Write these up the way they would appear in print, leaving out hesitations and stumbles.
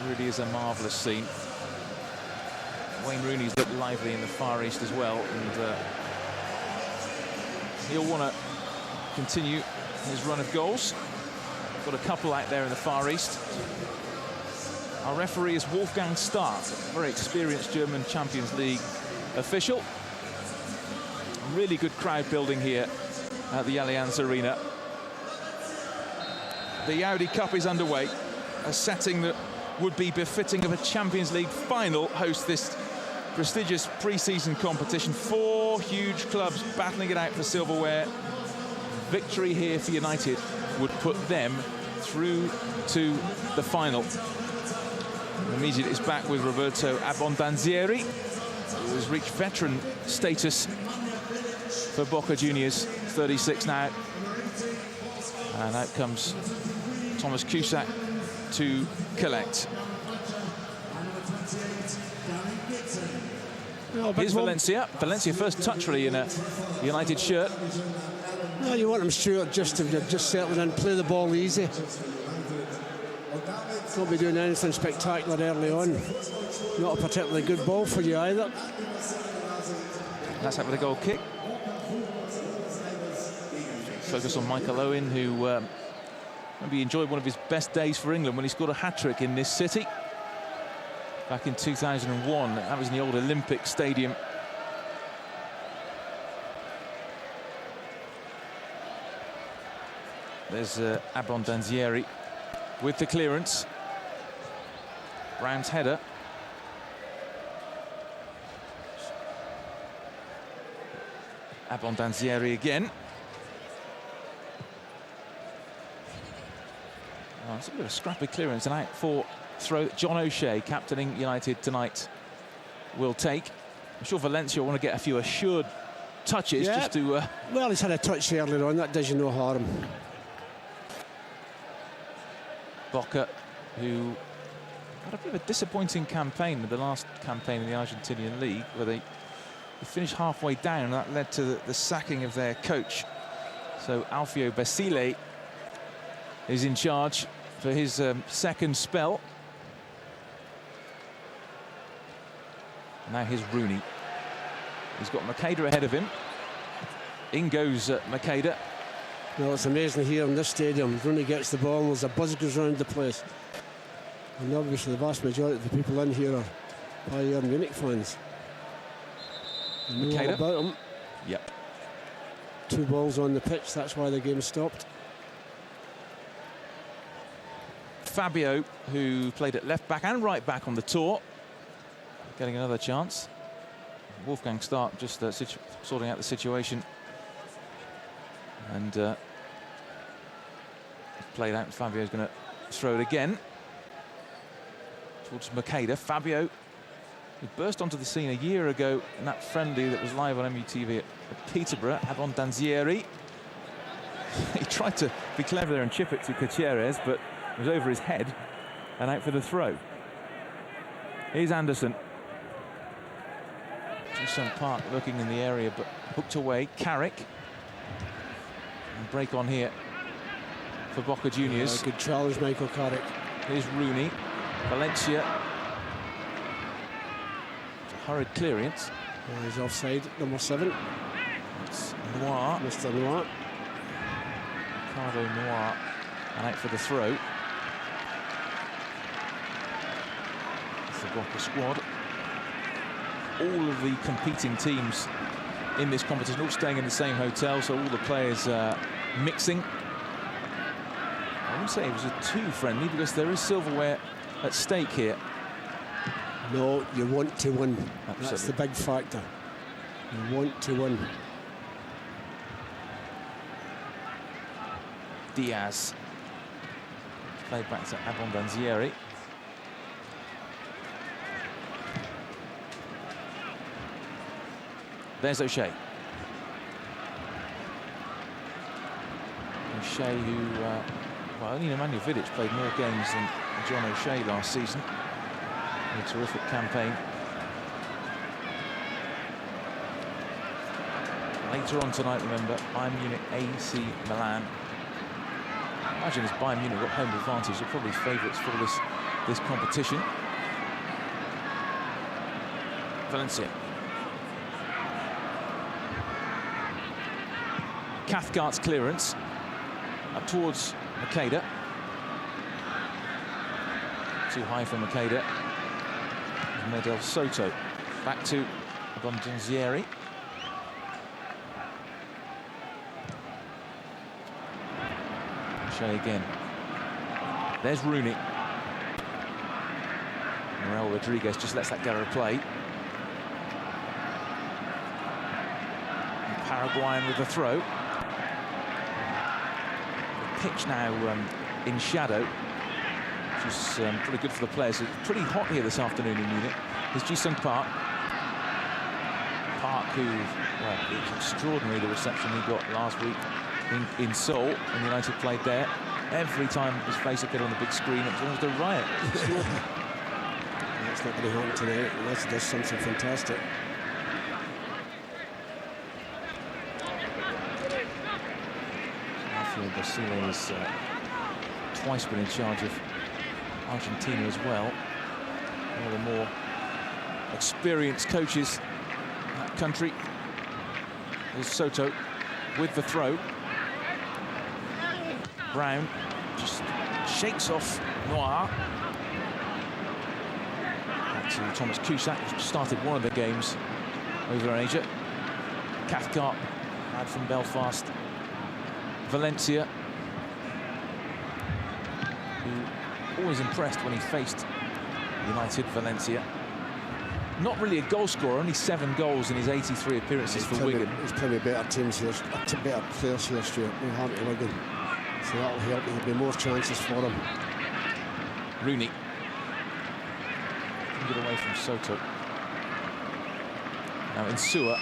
really is a marvellous scene. Wayne Rooney's looked lively in the Far East as well, and he'll want to continue his run of goals. Got a couple out there in the Far East. Our referee is Wolfgang Stark, a very experienced German Champions League official. Really good crowd building here at the Allianz Arena. The Audi Cup is underway, a setting that would be befitting of a Champions League final host this prestigious pre-season competition. 4 huge clubs battling it out for silverware. Victory here for United would put them through to the final. Immediately it's back with Roberto Abbondanzieri, who has reached veteran status for Boca Juniors, 36 now. And out comes Thomas Cusack to collect. Here's Valencia. Valencia first touch really in a United shirt. Well, you want them, Stuart, just to settle in, play the ball easy. Don't be doing anything spectacular early on. Not a particularly good ball for you either. That's out with a goal kick. Focus on Michael Owen, who maybe enjoyed one of his best days for England when he scored a hat-trick in this city. Back in 2001, that was in the old Olympic Stadium. There's Abbondanzieri with the clearance. Brown's header. Abbondanzieri again. Oh, it's a bit of a scrappy clearance and out for throw. John O'Shea, captaining United tonight, will take. I'm sure Valencia will want to get a few assured touches, just to... Well, he's had a touch earlier on, that does you no harm. Boca, who had a bit of a disappointing campaign with the last campaign in the Argentinian league, where they finished halfway down, and that led to the sacking of their coach. So Alfio Basile is in charge for his second spell. Now here's Rooney. He's got Makeda ahead of him. In goes Makeda. Well, it's amazing here in this stadium. Rooney gets the ball and there's a buzz goes around the place. And obviously the vast majority of the people in here are Bayern Munich fans. You know all about them. Yep. 2 balls on the pitch, that's why the game stopped. Fabio, who played at left back and right back on the tour, getting another chance. Wolfgang Stark just sorting out the situation. And played out. Fabio's going to throw it again towards Makeda. Fabio, who burst onto the scene a year ago in that friendly that was live on MUTV at Peterborough. Abbondanzieri. He tried to be clever there and chip it to Gutierrez, but it was over his head and out for the throw. Here's Anderson. Jason Park looking in the area, but hooked away. Carrick. And break on here for Boca Juniors. Good challenge, Michael Carrick. Here's Rooney. Valencia. It's a hurried clearance. He's offside, number 7. It's Noir. Mr. Noir. Ricardo Noir. And out for the throw. It's the Boca squad. All of the competing teams in this competition, all staying in the same hotel, so all the players mixing. I wouldn't say it was a too friendly, because there is silverware at stake here. No, you want to win. Absolutely. That's the big factor. You want to win. Diaz. Played back to Abbondanzieri. There's O'Shea. O'Shea, who, well, only Nemanja Vidic played more games than John O'Shea last season. A terrific campaign. Later on tonight, remember, Bayern Munich, AC Milan. I imagine as Bayern Munich got home advantage, they're probably favourites for this this competition. Valencia. Cathcart's clearance up towards Makeda. Too high for Makeda. Medel Soto back to Abondanzieri. Shea again. There's Rooney. Morel Rodriguez just lets that go to play. And Paraguayan with the throw. The pitch now in shadow, which is pretty good for the players. It's pretty hot here this afternoon in Munich. Here's Ji-Sung Park. Park, who, well, it's extraordinary the reception he got last week in Seoul, and United played there. Every time his face appeared on the big screen, it was almost a riot. That's not going to happen tonight, unless it does something fantastic. Rafael Basile has twice been in charge of Argentina as well. One of the more experienced coaches in that country. There's Soto with the throw. Brown just shakes off Noir. Back to Thomas Cusack, who started one of the games over in Asia. Cathcart, lad from Belfast. Valencia, who always impressed when he faced United. Valencia. Not really a goal scorer, only 7 goals in his 83 appearances for Wigan. There's plenty of better teams here, better players here, Stuart. We're happy to Wigan. So that'll help. There'll be more chances for him. Rooney. Can get away from Soto. Now Insua.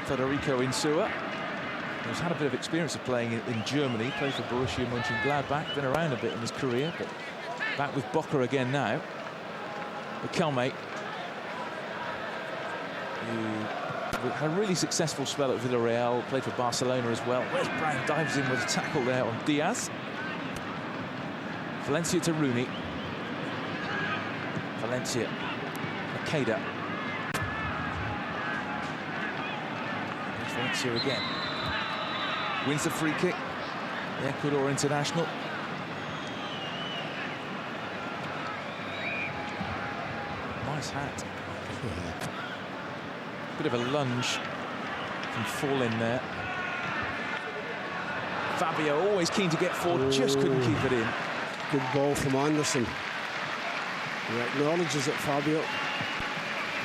Federico Insua, who's had a bit of experience of playing in Germany. Played for Borussia Mönchengladbach. Been around a bit in his career, but back with Boca again now. Riquelme, who had a really successful spell at Villarreal, played for Barcelona as well. Where's Brown? Dives in with a tackle there on Diaz. Valencia to Rooney. Valencia. Makeda. There's Valencia again. Wins the free kick. The Ecuador international. Nice hat. Bit of a lunge from fall in there. Fabio always keen to get forward, just couldn't keep it in. Good ball from Anderson. He acknowledges it, Fabio.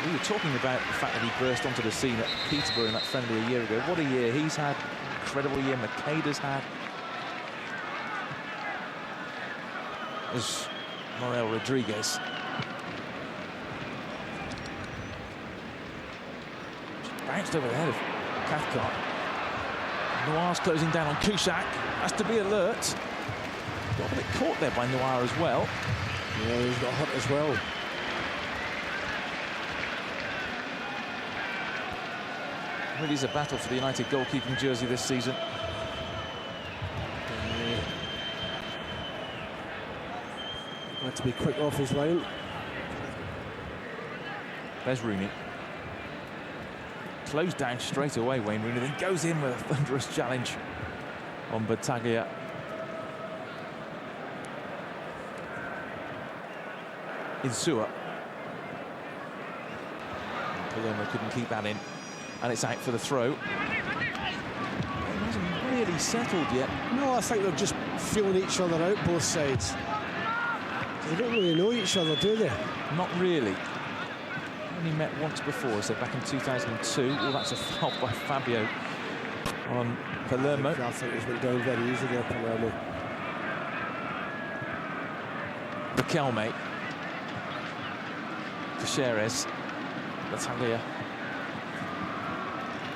We were talking about the fact that he burst onto the scene at Peterborough in that friendly a year ago. What a year he's had. Incredible year Makeda's had. There's Morel Rodriguez. Bounced over the head of Cathcart. Noir's closing down on Cusack. Has to be alert. Got a bit caught there by Noir as well. Yeah, he's got hurt as well. Really is a battle for the United goalkeeping jersey this season. Had to be quick off his line. There's Rooney. Closed down straight away, Wayne Rooney, then goes in with a thunderous challenge on Battaglia. Insua. Palermo couldn't keep that in, and it's out for the throw. It hasn't really settled yet. No, I think they're just feeling each other out, both sides. They don't really know each other, do they? Not really. Only met once before, so back in 2002. Well, that's a foul by Fabio on Palermo. I think he's went down very easy there, Palermo. Riquelme. Caceres. Battaglia.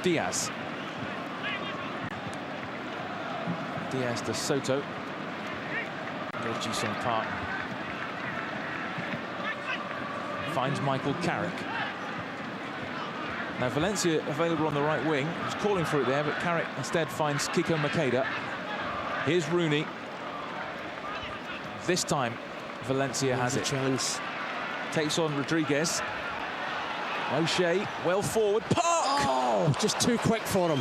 Diaz. Diaz to Soto. There's Ji-Sung Park. Finds Michael Carrick. Now Valencia available on the right wing. He's calling for it there, but Carrick instead finds Kiko Makeda. Here's Rooney. This time, Valencia has it. Chance. Takes on Rodriguez. O'Shea, well forward. Park! Oh, just too quick for him.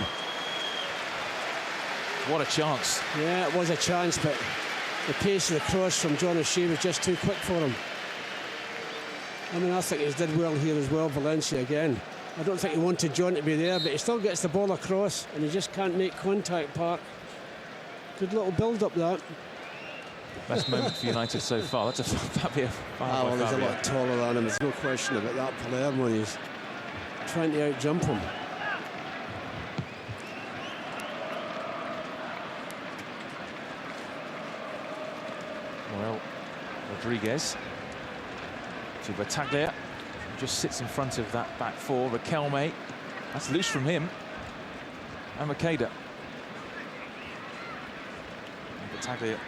What a chance. Yeah, it was a chance, but the pace of the cross from John O'Shea was just too quick for him. I mean, I think he's did well here as well, Valencia again. I don't think he wanted John to be there, but he still gets the ball across and he just can't make contact, Park. Good little build-up, that. Best moment for United so far. That's a Fabio. Well, he's a lot taller than him. There's no question about that. Palermo, he's trying to out-jump him. Well, Rodriguez to Battaglia, who just sits in front of that back four. Riquelme, that's loose from him. And Makeda. And Battaglia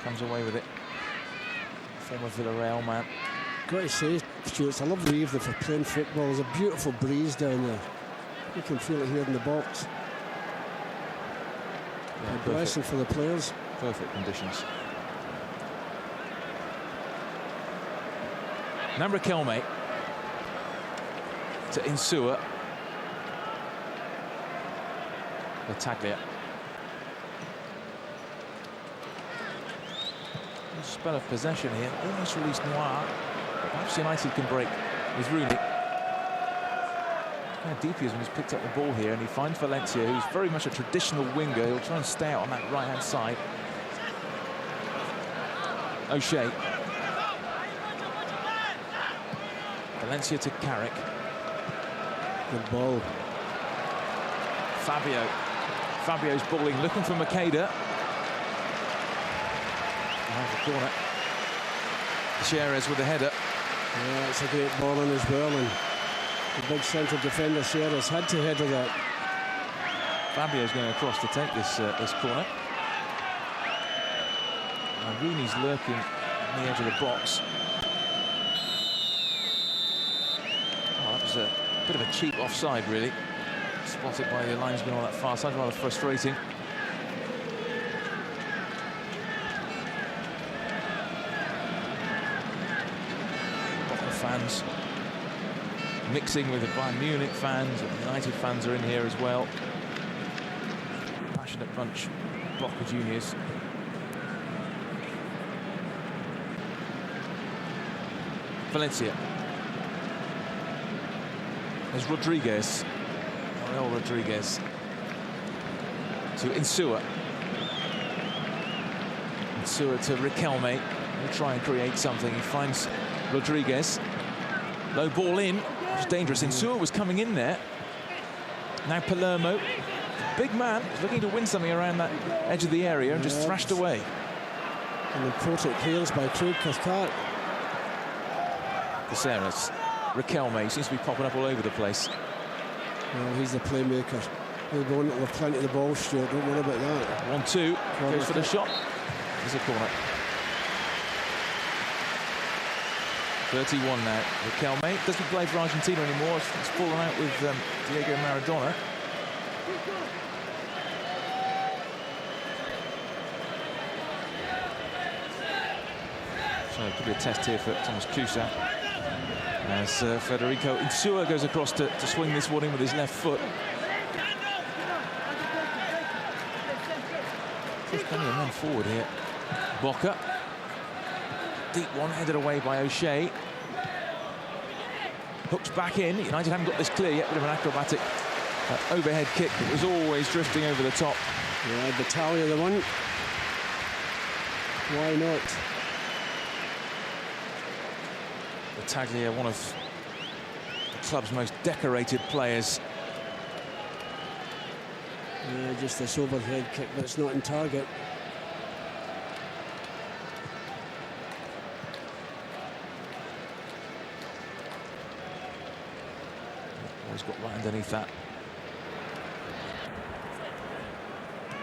comes away with it. Former Villarreal man. Got to say, Stuart, it's a lovely evening for playing football. There's a beautiful breeze down there. You can feel it here in the box. Yeah, a blessing for the players. Perfect conditions. Now Riquelme to Insua. Battaglia. A spell of possession here. Almost released Noir. Perhaps United can break with Rooney. How deep he is when he's picked up the ball here, and he finds Valencia, who's very much a traditional winger. He'll try and stay out on that right-hand side. O'Shea. Valencia to Carrick. Good ball. Fabio. Fabio's balling, looking for Makeda. Behind the corner. Cherez with the header. Yeah, it's a great ball in as well, and the big central defender Cherez had to header that. Fabio's going across to take this corner. And Rooney's lurking on the edge of the box. Oh, that was a bit of a cheap offside, really. Spotted by the linesman on that far side, rather frustrating. Boca fans mixing with the Bayern Munich fans, and United fans are in here as well. Passionate bunch, Boca Juniors. Valencia. There's Rodriguez. Rodriguez to Insua. Insua to Riquelme. He'll try and create something. He finds Rodriguez. Low ball in. It's dangerous. Insua was coming in there. Now Palermo. Big man, looking to win something around that edge of the area and just thrashed away. An important clearance by Craig Cathcart. Caceres. Riquelme seems to be popping up all over the place. Well, he's the playmaker. He'll go into with plenty of the ball, Stuart. Don't worry about that. 1-2. Goes for the shot. There's a corner. 31 now. Riquelme doesn't play for Argentina anymore. It's fallen out with Diego Maradona. So it could be a test here for Thomas Cusa. As Federico Insua goes across to swing this one in with his left foot. There's plenty of men forward here. Boca. Deep one, headed away by O'Shea. Hooks back in. United haven't got this clear yet. Bit of an acrobatic overhead kick that was always drifting over the top. Yeah, Battaglia the one. Why not? Battaglia, one of the club's most decorated players. Yeah, just this overhead kick, but it's not in target. Always got right underneath that.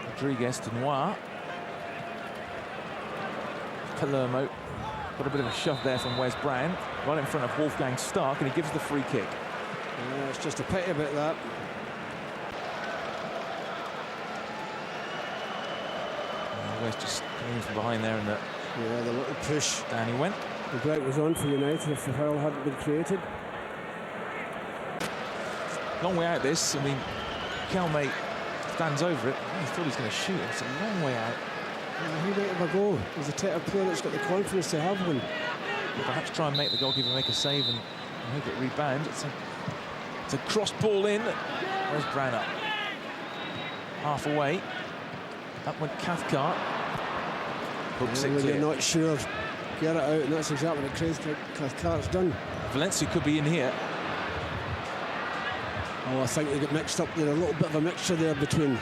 Rodriguez to Noir. Palermo. Got a bit of a shove there from Wes Brown, right in front of Wolfgang Stark, and he gives the free kick. Yeah, it's just a pity about that. Wes just coming in from behind there, and Yeah, the little push. Down he went. The break was on for United if the foul hadn't been created. Long way out this. I mean, Kelme stands over it. He thought he was going to shoot. It's a long way out. Yeah, he might have a goal. He's a type of player that's got the confidence to have one. Or perhaps try and make the goalkeeper make a save and hope it rebounds. It's a cross ball in. Where's Brown up? Half away. Up went Cathcart. Hooks it clear. You're not sure. Get it out, and that's exactly what Cathcart's done. Valencia could be in here. Oh, I think they got mixed up there. A little bit of a mixture there between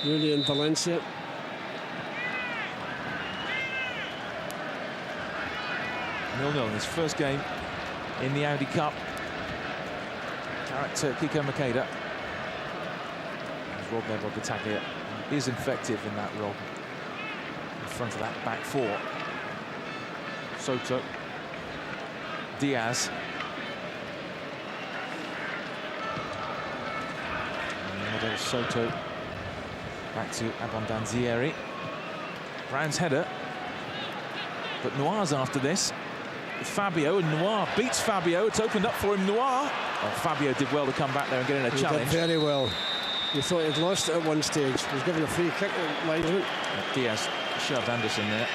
Rooney and Valencia. Nil-nil in his first game in the Audi Cup. Character Kiko Makeda. Rob there by Battaglia. He is effective in that role. In front of that back four. Soto. Diaz. And Soto. Back to Abondanzieri. Brown's header. But Noir's after this. Fabio, and Noir beats Fabio. It's opened up for him, Noir. Oh, Fabio did well to come back there and get in a challenge. Did very well. You thought he'd lost it at one stage. He was given a free kick at linesman. Diaz shoved Anderson there.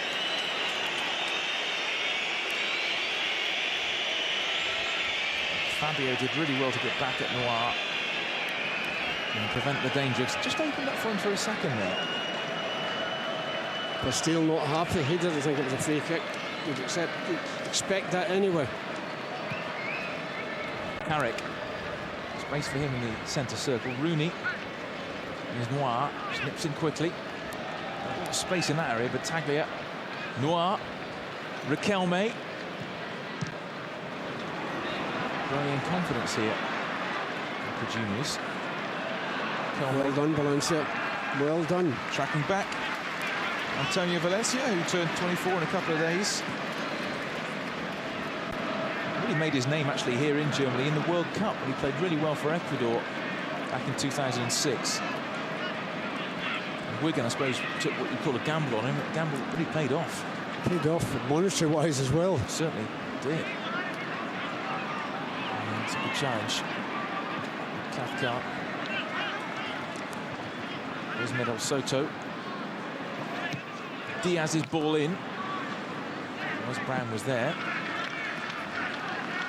Fabio did really well to get back at Noir and prevent the danger. It's just opened up for him for a second there. But still not happy. He didn't think it was a free kick. You'd expect that anyway. Carrick. Space for him in the centre circle. Rooney. Here's Noir. Snips in quickly. Space in that area, but Taglia. Noir. Riquelme. Growing in confidence here. Boca Juniors. Well done, Valencia. Well done. Tracking back. Antonio Valencia, who turned 24 in a couple of days. Really made his name actually here in Germany in the World Cup, when he played really well for Ecuador back in 2006. And Wigan, I suppose, took what you call a gamble on him. The gamble really paid off. Paid off monetary-wise as well. Certainly did. And it's a good challenge. Cathcart. There's Medel Soto. Diaz's ball in. Wes Brown was there.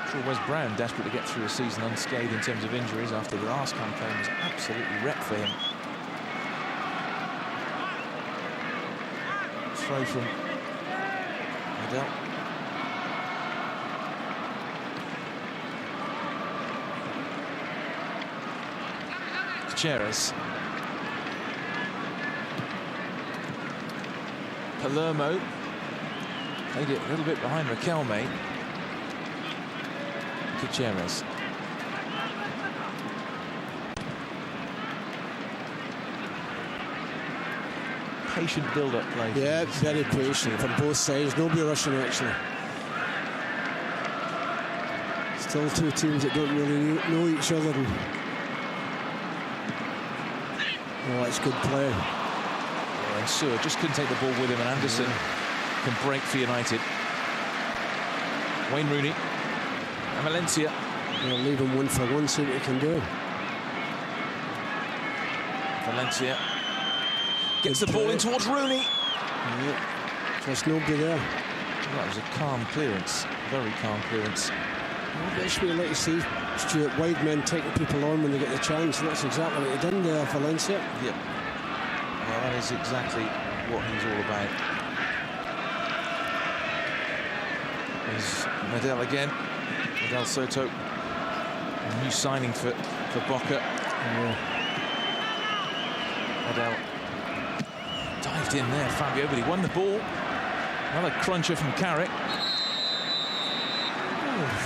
I'm sure Wes Brown desperate to get through a season unscathed in terms of injuries after the last campaign was absolutely wrecked for him. Throw from Medel. Gutierrez. Palermo played it a little bit behind Riquelme. Gutierrez. Patient build-up play. Yeah, very patient from both sides. Nobody rushing actually. Still two teams that don't really know each other. Oh, that's good play. And Sewer just couldn't take the ball with him, and Anderson can break for United. Wayne Rooney and Valencia. They'll leave him 1-for-1, see what he can do. Valencia gets the ball in towards Rooney. Yeah. Just nobody there. That was a calm clearance, very calm clearance. Well, it's really like to see Stuart wide men taking people on when they get the chance, and that's exactly what he did there, Valencia. Yep. Well, that is exactly what he's all about. There's Medel again. Medel Soto. A new signing for Boca. Yeah. Medel dived in there, Fabio, but he won the ball. Another cruncher from Carrick.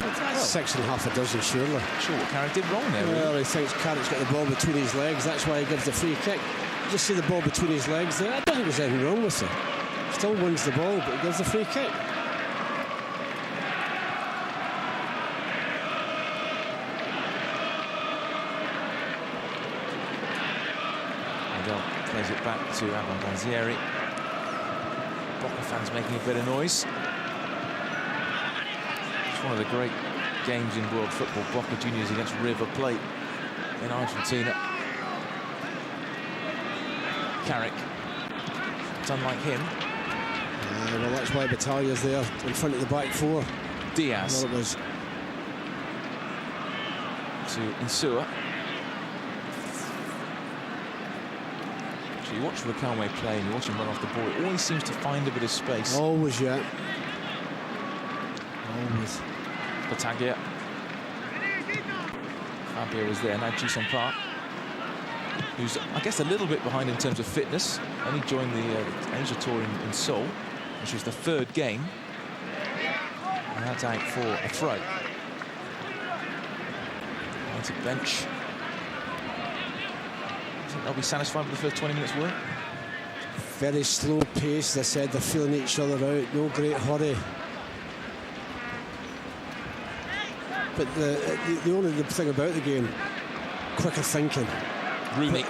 That's 6.5 a dozen, surely. Sure what Carrick did wrong there. Well, he thinks Carrick's got the ball between his legs. That's why he gives the free kick. Just see the ball between his legs there. I don't think there's anything wrong with it. Still wins the ball, but he gives the free kick. Medel plays it back to Abondanzieri. Boca fans making a bit of noise. It's one of the great games in world football. Boca Juniors against River Plate in Argentina. Carrick. It's unlike him. Well, that's why Battaglia's there in front of the back four. Diaz. Well, it was. To Insua. So you watch Riquelme play and you watch him run off the ball, it always seems to find a bit of space. Always, yeah. Always. Battaglia. Fabio was there, now Ji-sung Park, who's, I guess, a little bit behind in terms of fitness. Only joined the Asia Tour in Seoul, which was the third game. And that's out for a throw. To bench. I think they'll be satisfied with the first 20 minutes work. Very slow pace, as I said, they're feeling each other out, no great hurry. But the only good thing about the game, quicker thinking. Rooney.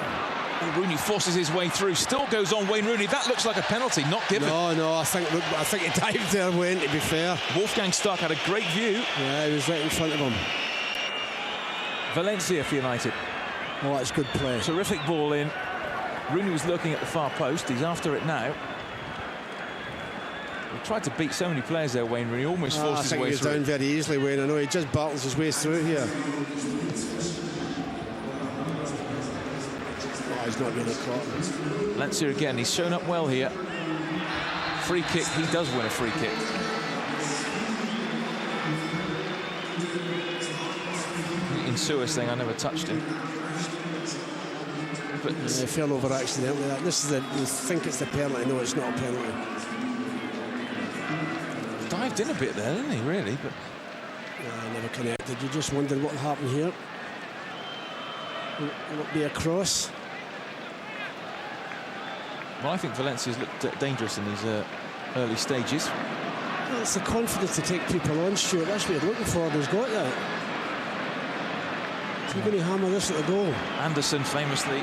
Rooney forces his way through, still goes on Wayne Rooney. That looks like a penalty, not given. No, I think he dived there, Wayne, to be fair. Wolfgang Stark had a great view. Yeah, he was right in front of him. Valencia for United. Oh, that's good play. Terrific ball in. Rooney was looking at the far post. He's after it now. He tried to beat so many players there, Wayne Rooney. Almost forced his way through. I think he was down very easily, Wayne. I know he just battles his way through here. Oh, he's not really caught. Valencia again. He's shown up well here. Free kick. He does win a free kick. Insua saying I never touched him. But he fell over accidentally. This is you think it's a penalty. No, it's not a penalty. Dived in a bit there, didn't he, really? But yeah, never connected. You just wondered what will happen here. Will it be a cross? Well, I think Valencia's looked dangerous in these early stages. Well, it's the confidence to take people on, Stuart. That's what you're looking for. He's got that. You're going to hammer this at the goal. Anderson famously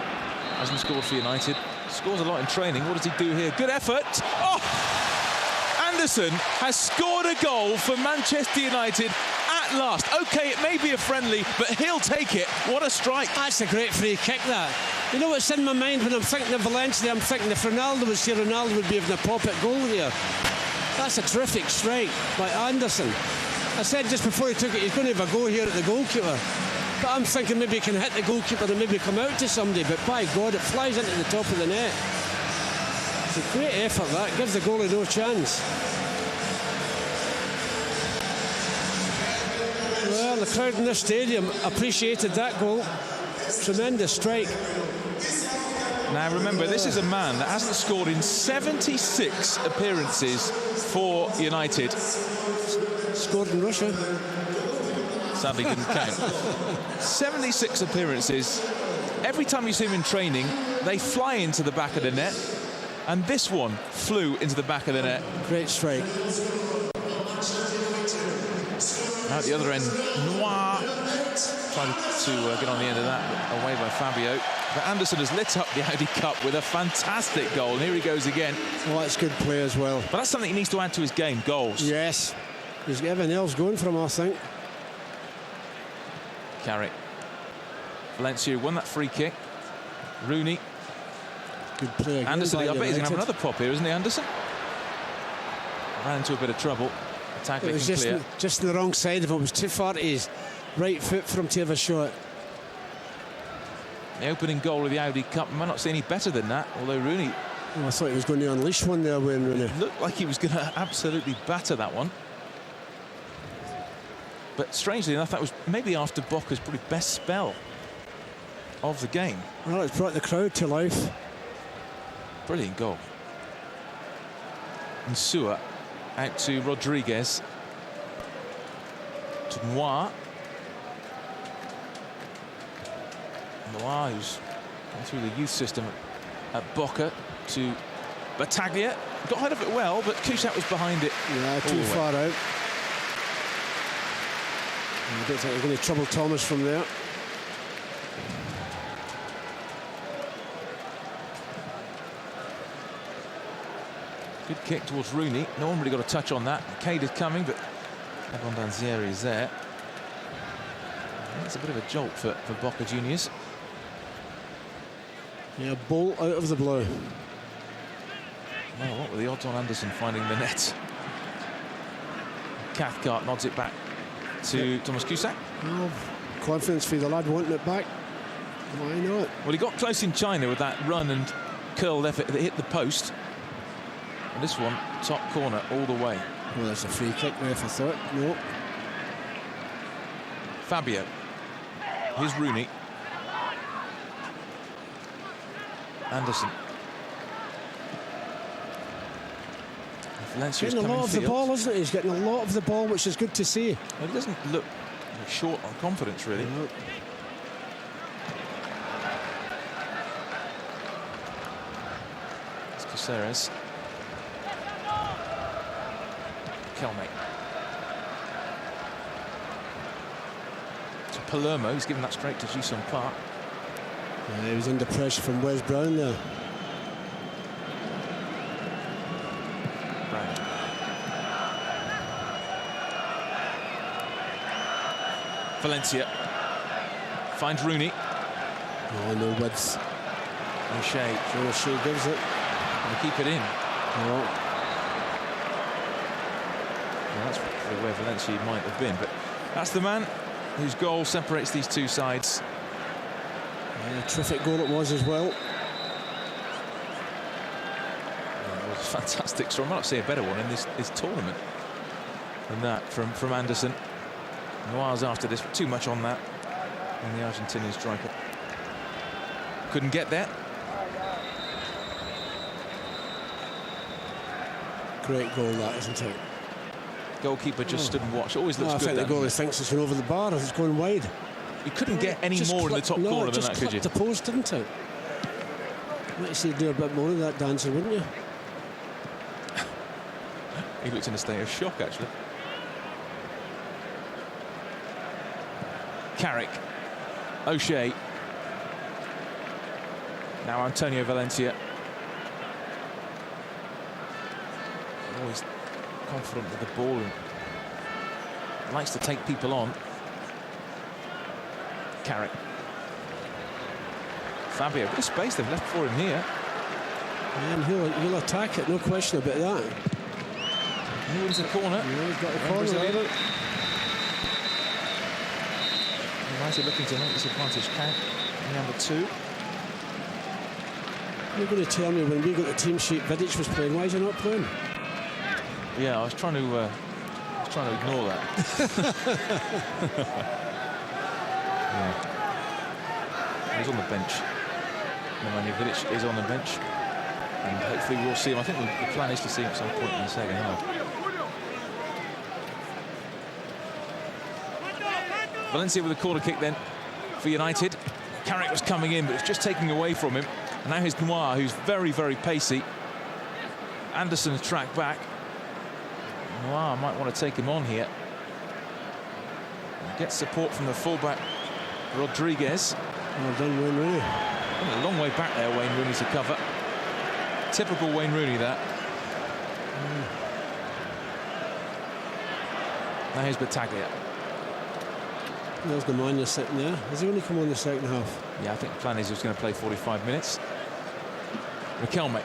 hasn't scored for United. Scores a lot in training. What does he do here? Good effort. Oh! Anderson has scored a goal for Manchester United at last. OK, it may be a friendly, but he'll take it. What a strike. That's a great free kick, that. You know what's in my mind when I'm thinking of Valencia? I'm thinking if Ronaldo was here, Ronaldo would be having a pop at goal here. That's a terrific strike by Anderson. I said just before he took it, he's going to have a go here at the goalkeeper. But I'm thinking maybe he can hit the goalkeeper and maybe come out to somebody. But by God, it flies into the top of the net. It's a great effort, that. Gives the goalie no chance. Well, the crowd in this stadium appreciated that goal. Tremendous strike. Now, remember, this is a man that hasn't scored in 76 appearances for United. Scored in Russia. Sadly didn't count. 76 appearances. Every time you see him in training, they fly into the back of the net. And this one flew into the back of the net. Great strike. Now at the other end, Noir tried to get on the end of that, away by Fabio. But Anderson has lit up the Audi Cup with a fantastic goal. And here he goes again. Oh, that's good play as well. But that's something he needs to add to his game, goals. Yes. He's got everything else going for him, I think. Carrick. Valencia won that free kick. Rooney. Good play again. Anderson, I bet he's going to have another pop here, isn't he, Anderson? Ran into a bit of trouble. Tackling it was just in the wrong side of him. It was too far to his right foot for him to have a shot. The opening goal of the Audi Cup might not see any better than that, although Rooney... Oh, I thought he was going to unleash one there, Wayne Rooney. It looked like he was going to absolutely batter that one. But strangely enough, that was maybe after Boca's probably best spell of the game. Well, it's brought the crowd to life. Brilliant goal. And Insua out to Rodriguez. To Noir. Noir, who's gone through the youth system at Boca, to Battaglia. Got ahead of it well, but Cusack was behind it. Yeah, too far out. I don't think they're going to trouble Thomas from there. Good kick towards Rooney. No one really got a touch on that. Cade is coming, but Abondanzieri is there. That's a bit of a jolt for Boca Juniors. Yeah, ball out of the blue. Well, what were the odds on Anderson finding the net? Cathcart nods it back to Thomas Cusack. Well, confidence for the lad wanting it back. Why not? Well, he got close in China with that run and curled effort that hit the post. And this one, top corner all the way. Well, that's a free kick, ref, I thought. No. Fabio. Here's Rooney. Anderson. Valencia's getting a lot of the field. ball, isn't he? He's getting a lot of the ball, which is good to see. Well, he doesn't look short on confidence, really. No. It's Caceres. Kelme. To Palermo. He's given that straight to Ji-sung Park. Yeah, he was under pressure from Wes Brown there. Valencia finds Rooney. Oh, no width. O'Shea. O'Shea gives it. And keep it in. No. Well, that's where Valencia might have been, but that's the man whose goal separates these two sides. Yeah, terrific goal it was as well. Yeah, it was a fantastic score. I might not see a better one in this tournament than that from Anderson. Noir's after this, but too much on that. And the Argentinian striker couldn't get there. Great goal, that, isn't it? Goalkeeper just stood and watched. Always looks I good. think the goalie thinks it's going over the bar if it's going wide. You couldn't get any more in the top corner than that, could you? Just clipped the post, didn't it? Might see you do a bit more of that dancing, wouldn't you? He looked in a state of shock, actually. Carrick. O'Shea. Now Antonio Valencia. Always confident with the ball and likes to take people on. Carrick. Fabio, bit of space they've left for him here. And he'll attack it, no question about that. He wins the corner. Yeah, he's got the corner. United looking to make this advantage count. Number 2. You're going to tell me when we got the team sheet Vidic was playing, why is he not playing? Yeah, I was trying to ignore that. Yeah. He's on the bench. Nemanja Vidic is on the bench, and hopefully we'll see him. I think the plan is to see him at some point in the second half. Valencia with a corner kick then for United. Carrick was coming in, but it's just taking away from him. And now here's Noir, who's very, very pacey. Anderson has tracked back. Noir might want to take him on here. Gets support from the fullback, Rodriguez. Well done, Wayne Rooney. A long way back there, Wayne Rooney to cover. Typical Wayne Rooney, that. Now here's Battaglia. There's the man just sitting there. Has he only come on the second half? Yeah, I think the plan is he's going to play 45 minutes. Riquelme.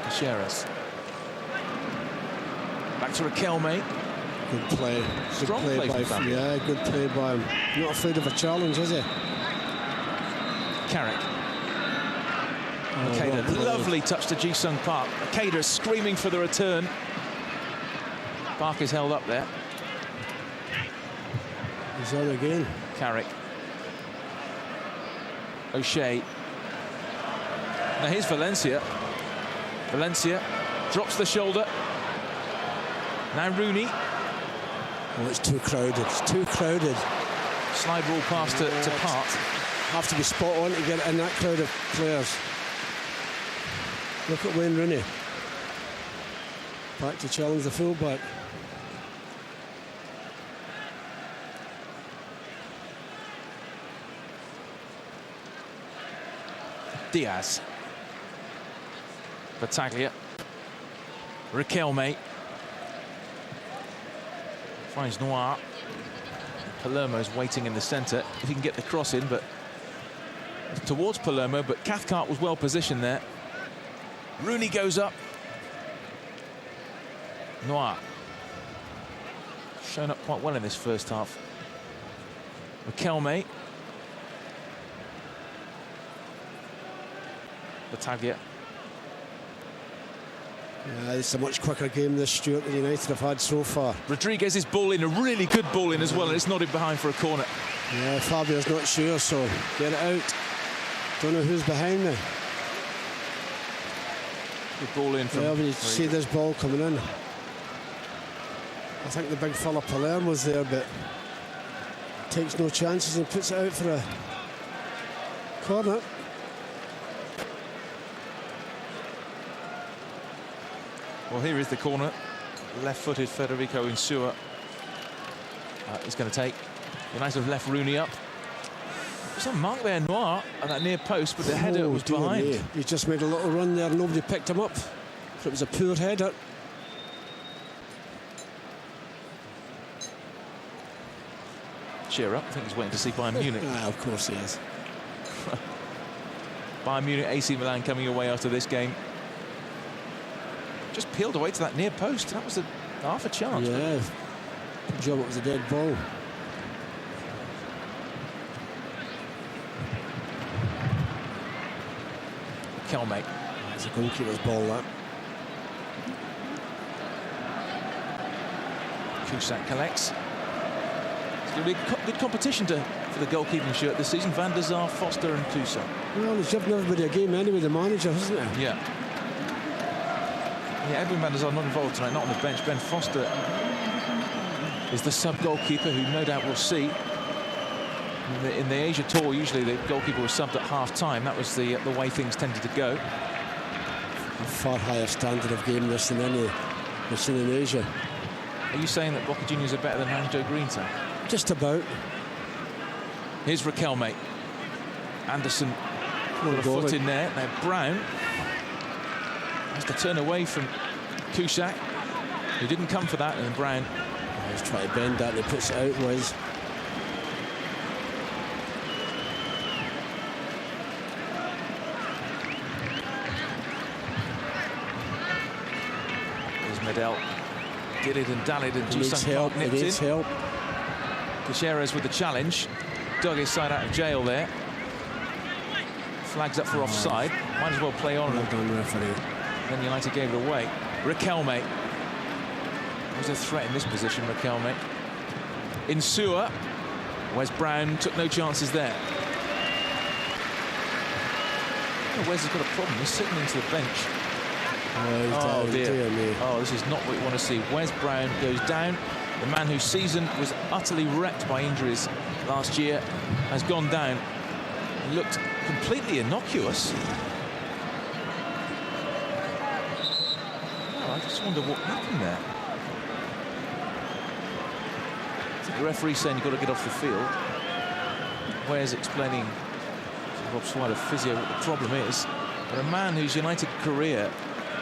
Caceres. Back to Riquelme. Good play. Strong play by from Yeah, good play by him. Not afraid of a challenge, is he? Carrick. Oh, Makeda, well lovely touch to Ji-sung Park. Makeda is screaming for the return. Park is held up there. He's on again. Carrick. O'Shea. Now here's Valencia. Valencia drops the shoulder. Now Rooney. Oh, it's too crowded. It's too crowded. Slide rule pass to Park. Have to be spot on to get in that crowd of players. Look at Wayne Rooney. Back to challenge the fullback. Diaz. Battaglia. Riquelme. Finds Noir. Palermo's waiting in the centre if he can get the cross in, but towards Palermo, but Cathcart was well positioned there. Rooney goes up. Noir. Shown up quite well in this first half. Riquelme. Battaglia. Yeah, it's a much quicker game this, Stuart, than United have had so far. Rodriguez's ball in, a really good ball in as well, and it's nodded behind for a corner. Yeah, Fabio's not sure, so get it out. Don't know who's behind me. Good ball in from... Yeah, when you see this ball coming in. I think the big fella Palermo's there, but takes no chances and puts it out for a corner. Well, here is the corner. Left-footed Federico Insua is going to take. United have left Rooney up. There's a mark there, Noir, at that near post, but the header was behind. Me. He just made a little run there, nobody picked him up. It was a poor header. Cheer up, I think he's waiting to see Bayern Munich. Of course he is. Bayern Munich, AC Milan coming away after this game. Just peeled away to that near post. That was half a chance. Yeah, good job, it was a dead ball. Kelme. It's a goalkeeper's ball, that. Cusack collects. It's going to be a good competition for the goalkeeping shirt this season. Van der Sar, Foster and Cusack. Well, he's given everybody a game anyway, the manager, hasn't he? Yeah. Yeah, Edwin van der Sar not involved tonight, not on the bench. Ben Foster is the sub-goalkeeper who no doubt will see. In the Asia tour, usually the goalkeeper was subbed at half-time. That was the way things tended to go. A far higher standard of game this than any we've seen in Asia. Are you saying that Boca Juniors are better than Hangzhou Green Town? Just about. Here's Riquelme. Anderson got a foot in there. Now Brown has to turn away from Cusack, who didn't come for that, and Brown... He's trying to bend that and he puts it out, Wes. Medel did it and dallied, and He needs help. Gutierrez with the challenge, dug his side out of jail there. Flags up for offside. Might as well play on. Well done, referee. Then United gave it away. Riquelme was a threat in this position. Riquelme. Insua. Wes Brown took no chances there. Wes has got a problem. He's sitting into the bench. Oh dear me. Oh, this is not what you want to see. Wes Brown goes down. The man whose season was utterly wrecked by injuries last year has gone down. He looked completely innocuous. Oh, I just wonder what happened there. The referee's saying you've got to get off the field. Wes explaining to Rob Swire, the physio, what the problem is. But a man whose United career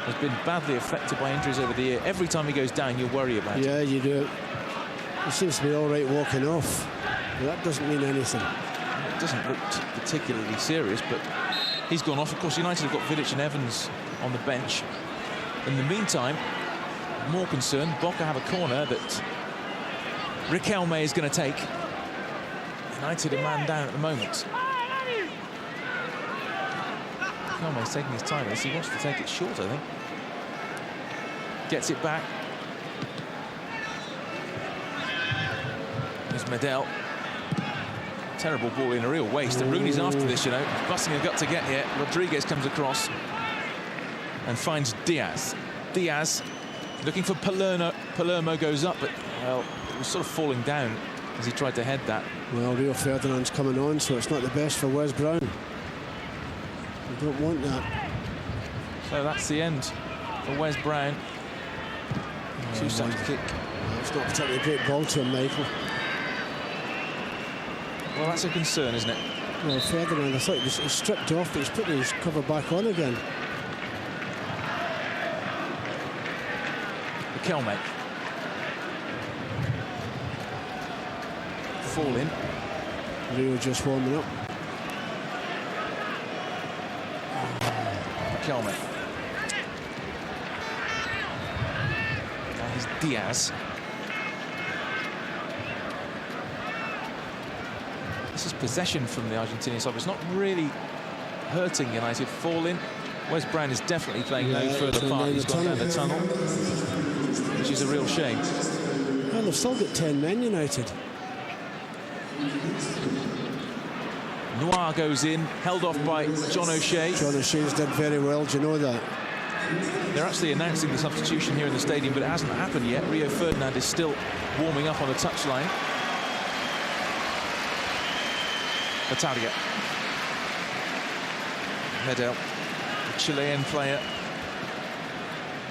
has been badly affected by injuries over the year. Every time he goes down, you worry about it. Yeah, you do. He seems to be all right walking off. But that doesn't mean anything. It doesn't look particularly serious, but he's gone off. Of course, United have got Vidic and Evans on the bench. In the meantime, more concerned, Boca have a corner that Riquelme is going to take. United a man down at the moment. Riquelme's taking his time. He wants to take it short, I think. Gets it back. There's Medel. Terrible ball in, a real waste. And Rooney's after this, you know. Busting a gut to get here. Rodriguez comes across and finds Diaz. Diaz looking for Palermo. Palermo goes up, but, well, it was sort of falling down as he tried to head that. Well, Rio Ferdinand's coming on, so it's not the best for Wes Brown. You don't want that. So that's the end for Wes Brown. Cusack's kick. It's not particularly a great ball to him, Michael. Well, that's a concern, isn't it? Well, Ferdinand, I thought he was stripped off, but he's putting his cover back on again. Riquelme. Fall in. Rio just warming up. Riquelme. Now he's Diaz. This is possession from the Argentinian side. It's not really hurting United. Fall in. Wes Brown is definitely playing no further part. He's gone down the tunnel, which is a real shame. Well, they've still got 10 men, United. Noir goes in, held off by John O'Shea. John O'Shea's did very well, do you know that? They're actually announcing the substitution here in the stadium, but it hasn't happened yet. Rio Ferdinand is still warming up on the touchline. Battaglia. Medel, the Chilean player,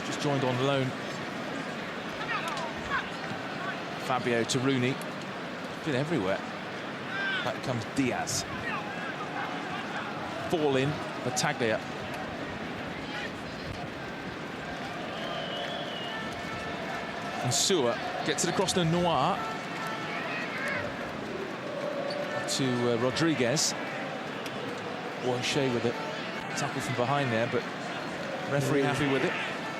just joined on loan. Fabio to Rooney. Been everywhere. Back comes Diaz. Fall in, Battaglia. And Sewer gets it across to Noir. To Rodriguez. O'Shea with it. Tackle from behind there, but referee happy with it.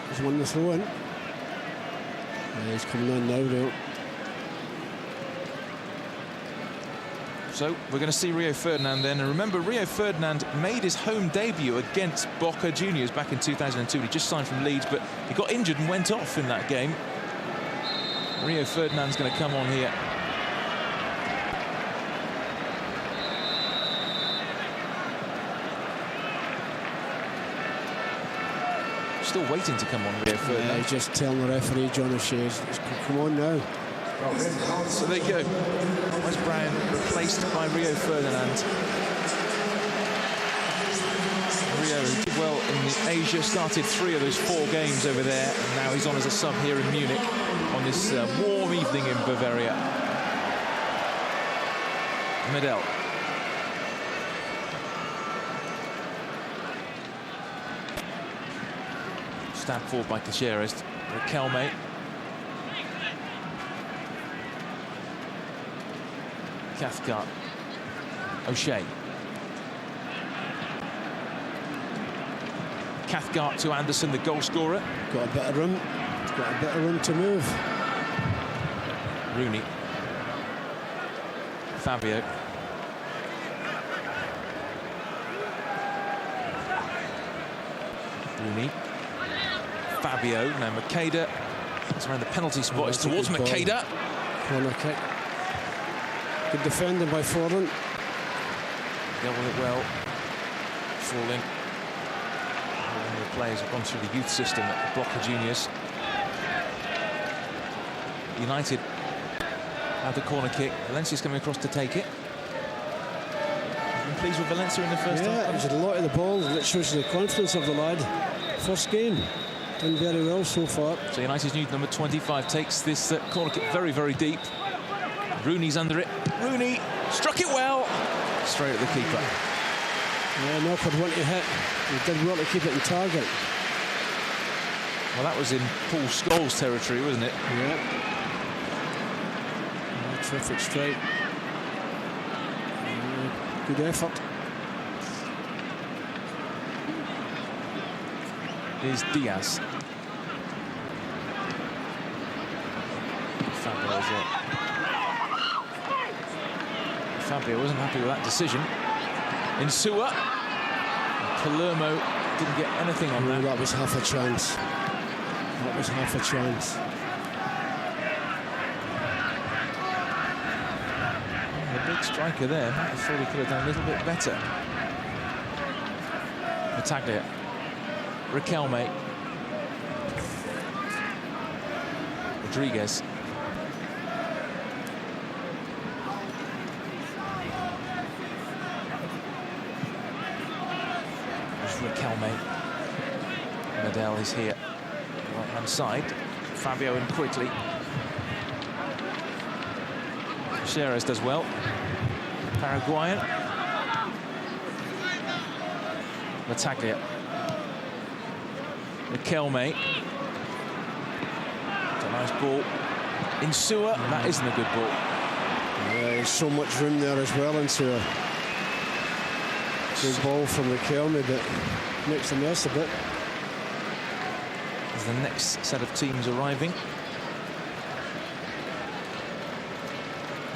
He's won the throw in. Yeah, he's coming on now, though. So we're going to see Rio Ferdinand then. And remember, Rio Ferdinand made his home debut against Boca Juniors back in 2002. He just signed from Leeds, but he got injured and went off in that game. Rio Ferdinand's going to come on here. Still waiting to come on, Rio Ferdinand. Yeah, he's just telling the referee, John O'Shea, come on now. So there you go. Wes Brown replaced by Rio Ferdinand. Rio did well in the Asia, started 3 of those 4 games over there, and now he's on as a sub here in Munich on this warm evening in Bavaria. Medel. Stabbed forward by Caceres. Riquelme. Cathcart. O'Shea. Cathcart to Anderson, the goal scorer. Got a bit of room. Got a bit of room to move. Rooney. Fabio. Rooney. Fabio. Now Makeda. It's around the penalty spot. It's towards Makeda. Corner kick. Good defending by Foreign. Dealt with it well. Falling. One of the players have gone through the youth system at Boca Juniors. United have the corner kick. Valencia's coming across to take it. Been pleased with Valencia in the first half. Yeah, he's had a lot of the ball, and it shows you the confidence of the lad. First game, done very well so far. So United's new number 25 takes this corner kick very, very deep. Rooney's under it. Rooney struck it well. Straight at the keeper. Yeah, Milford wanted to hit. He did well to keep it in target. Well, that was in Paul Scholes' territory, wasn't it? Yeah. Terrific strike. Good effort. Here's Diaz. Fabio's it. Fabio wasn't happy with that decision. In Sewer. Palermo didn't get anything on that. That was half a chance. That was half a chance. The big striker there. I thought he could have done a little bit better. Battaglia. Riquelme. Rodriguez. Riquelme. Medel is here. Right-hand side. Fabio in quickly. Caceres does well. Paraguayan. Battaglia. Riquelme. Nice ball. In Sewer, that isn't a good ball. Yeah, there's so much room there as well in Sewer. Good ball from Riquelme, but makes a mess of it. As the next set of teams arriving.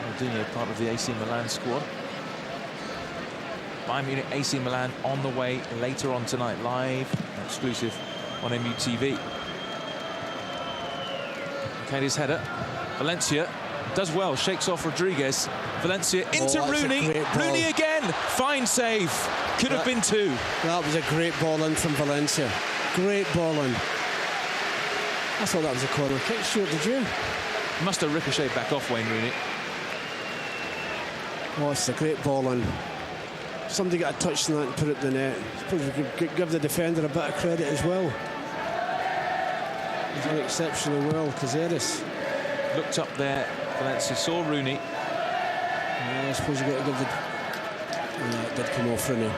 Ronaldinho, part of the AC Milan squad. Bayern Munich, AC Milan on the way later on tonight, live, exclusive on MUTV. Makeda's header. Valencia does well, shakes off Rodriguez. Valencia into Rooney. Rooney again. Fine save. Could have been two. That was a great ball in from Valencia. Great ball in. I thought that was a corner kick. Stuart, did you? Must have ricocheted back off Wayne Rooney. Oh, it's a great ball in. Somebody got a touch on that and put it in the net. I suppose we could give the defender a bit of credit as well. He's done exceptionally well, Caceres. Looked up there, Valencia saw Rooney. Yeah, I suppose you've got to give the... Yeah, it did come off Rooney.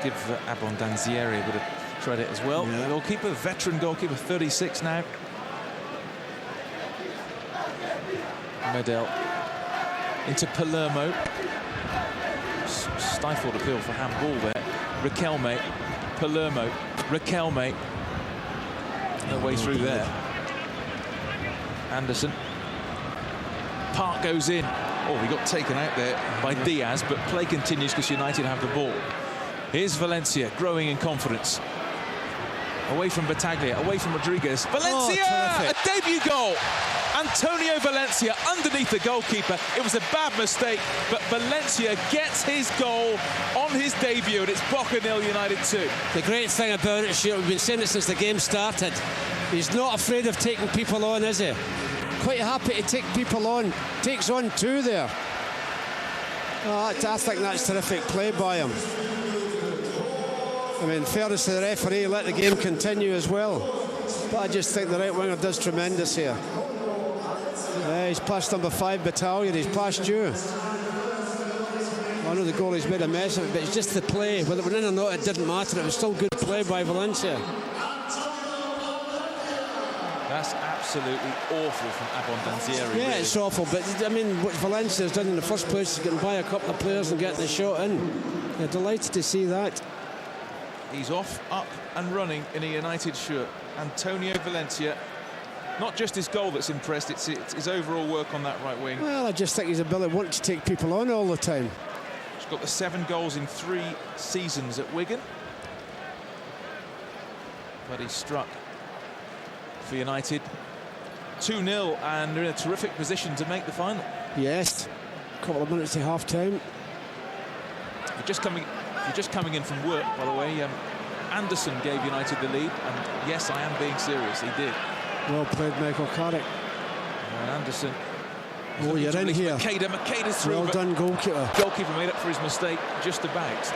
Give Abondanzieri a bit of credit as well. Yeah. Goalkeeper, veteran goalkeeper, 36 now. Medel into Palermo. Stifled appeal for handball there. Riquelme, Palermo, Riquelme. No way through there. Anderson. Park goes in. Oh, he got taken out there by Diaz, but play continues because United have the ball. Here's Valencia, growing in confidence. Away from Battaglia, away from Rodriguez. Valencia! A debut goal! Antonio Valencia underneath the goalkeeper. It was a bad mistake, but Valencia gets his goal on his debut, and it's Boca 0, United 2. The great thing about it, Stuart, we've been saying it since the game started. He's not afraid of taking people on, is he? Quite happy to take people on. Takes on two there. Oh, I think that's terrific play by him. I mean, fairness to the referee, let the game continue as well. But I just think the right winger does tremendous here. Yeah, he's past number 5 battalion, he's past you. I know the goalie's made a mess of it, but it's just the play. Whether it went in or not, it didn't matter. It was still good play by Valencia. That's absolutely awful from Abondanzieri. Yeah, really. It's awful, but I mean, what Valencia's done in the first place is getting by a couple of players and getting the shot in. They're delighted to see that. He's off, up and running in a United shirt. Antonio Valencia. Not just his goal that's impressed, it's his overall work on that right wing. Well, I just think his ability wants to take people on all the time. He's got the 7 goals in 3 seasons at Wigan. But he's struck for United. 2-0, and they're in a terrific position to make the final. Yes. A couple of minutes to half-time. You're just coming in from work, by the way. Anderson gave United the lead, and yes, I am being serious, he did. Well played, Michael Carrick. And Anderson. Oh, you're in here. Makeda's through. Well done, goalkeeper. Goalkeeper made up for his mistake, just about.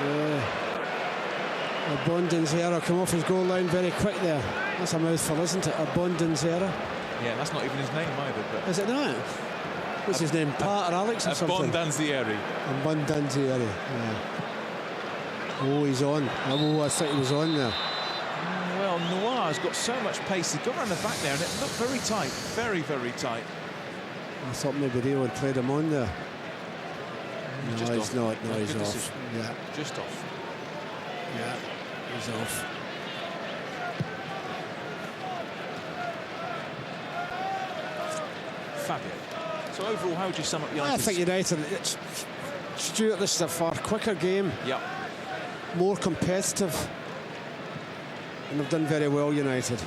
Yeah. Abondanzieri come off his goal line very quick there. That's a mouthful, isn't it? Abondanzieri. Yeah, that's not even his name either. But is it not? What's his name? Pat or Alex or something? Abondanzieri. Abondanzieri. Yeah. Oh, he's on. Oh, I thought he was on there. Well, Noir's got so much pace. He got around the back there, and it looked very tight. Very, very tight. I thought maybe Rio had played him on there. No, just he's off. not. No, he's off. Decision. Yeah. Just off. Yeah, he's off. Fabio. So overall, how would you sum up United? I think United, Stuart, this is a far quicker game. Yep. More competitive. And they've done very well, United.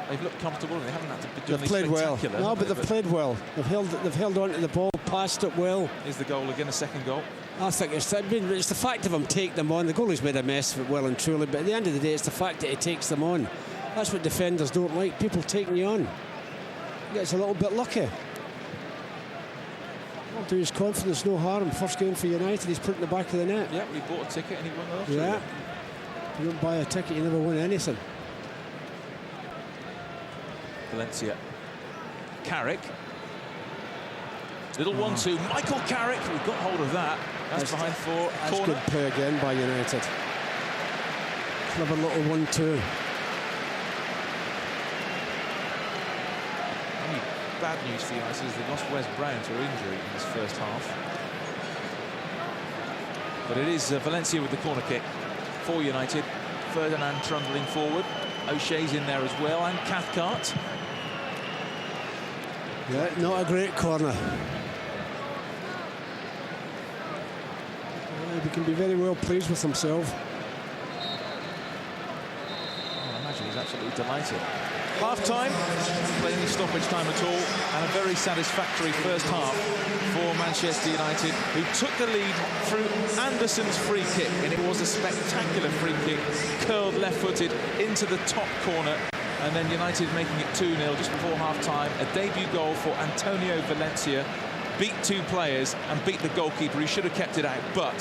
They've looked comfortable and they haven't had to be doing They've played well. No, but they've played well. They've held on to the ball, passed it well. Is the goal again a second goal? I think it's the fact of him taking them on. The goalie's made a mess of it well and truly, but at the end of the day, it's the fact that he takes them on. That's what defenders don't like, people taking you on. He gets a little bit lucky. Well, to his confidence, no harm. First game for United, he's put in the back of the net. Yeah, he bought a ticket and he won the lottery. Yeah. You don't buy a ticket, you never win anything. Valencia. Carrick. Little 1-2. Michael Carrick. We got hold of that. That's behind for that's corner. Good play again by United. Clever little 1-2. bad news for United is they lost Wes Brown to injury in this first half. But it is Valencia with the corner kick for United. Ferdinand trundling forward. O'Shea's in there as well, and Cathcart. Yeah, not a great corner. He can be very well pleased with himself. I imagine he's absolutely delighted. Half-time, playing any stoppage time at all, and a very satisfactory first half for Manchester United, who took the lead through Anderson's free kick, and it was a spectacular free kick, curled left-footed into the top corner, and then United making it 2-0 just before half-time. A debut goal for Antonio Valencia, beat two players and beat the goalkeeper. He should have kept it out, but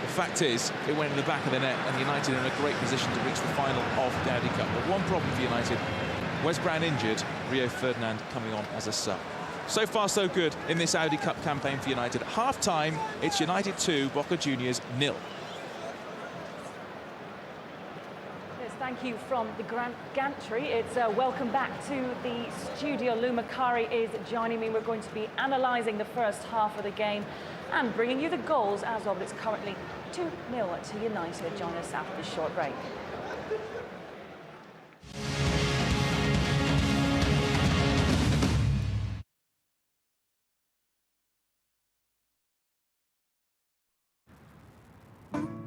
the fact is, it went in the back of the net, and United in a great position to reach the final of the Audi Cup. But one problem for United: Wes Brown injured, Rio Ferdinand coming on as a sub. So far, so good in this Audi Cup campaign for United. At half-time, it's United 2, Boca Juniors 0. Yes, thank you from the Grand Gantry. It's welcome back to the studio. Lou Macari is joining me. We're going to be analysing the first half of the game and bringing you the goals as of it's currently 2-0 to United. Join us after this short break.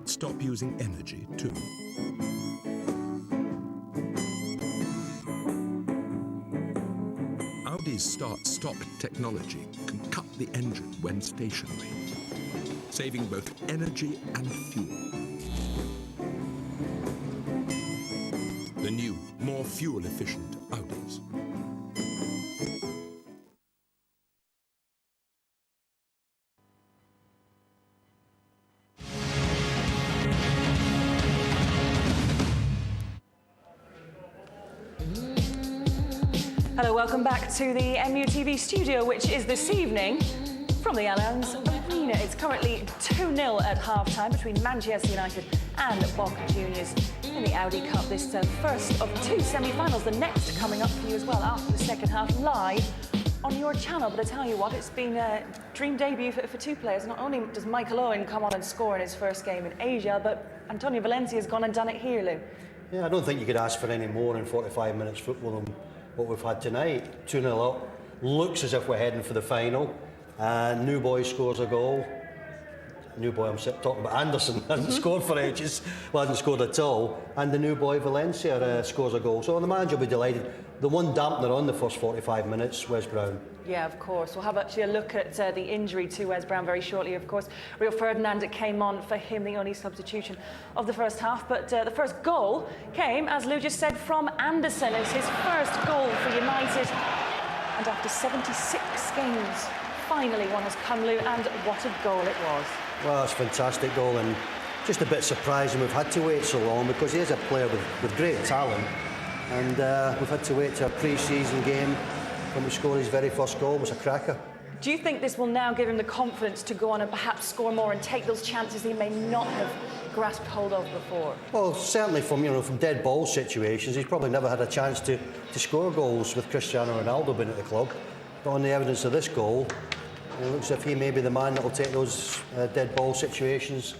Stop using energy too. Audi's start-stop technology can cut the engine when stationary, saving both energy and fuel. The new, more fuel-efficient Audis. Hello, welcome back to the MUTV studio, which is this evening from the Allianz Arena. It's currently 2-0 at half-time between Manchester United and Boca Juniors in the Audi Cup. This first of two semi-finals, the next coming up for you as well after the second half, live on your channel. But I tell you what, it's been a dream debut for two players. Not only does Michael Owen come on and score in his first game in Asia, but Antonio Valencia has gone and done it here, Lou. Yeah, I don't think you could ask for any more in 45 minutes football than what we've had tonight. 2-0 up, looks as if we're heading for the final. New boy scores a goal. New boy, I'm talking about Anderson, hasn't scored for ages, well, hasn't scored at all. And the new boy Valencia scores a goal. So the manager will be delighted. The one dampener on the first 45 minutes, Wes Brown. Yeah, of course. We'll have actually a look at the injury to Wes Brown very shortly, of course. Rio Ferdinand came on for him, the only substitution of the first half. But the first goal came, as Lou just said, from Anderson. It's his first goal for United. And after 76 games, finally one has come, Lou, and what a goal it was. Well, it's a fantastic goal, and just a bit surprising we've had to wait so long, because he is a player with great talent. And we've had to wait to a pre-season game when we scored his very first goal. It was a cracker. Do you think this will now give him the confidence to go on and perhaps score more and take those chances he may not have grasped hold of before? Well, certainly from dead ball situations, he's probably never had a chance to score goals with Cristiano Ronaldo being at the club. But on the evidence of this goal, it looks as if he may be the man that will take those dead ball situations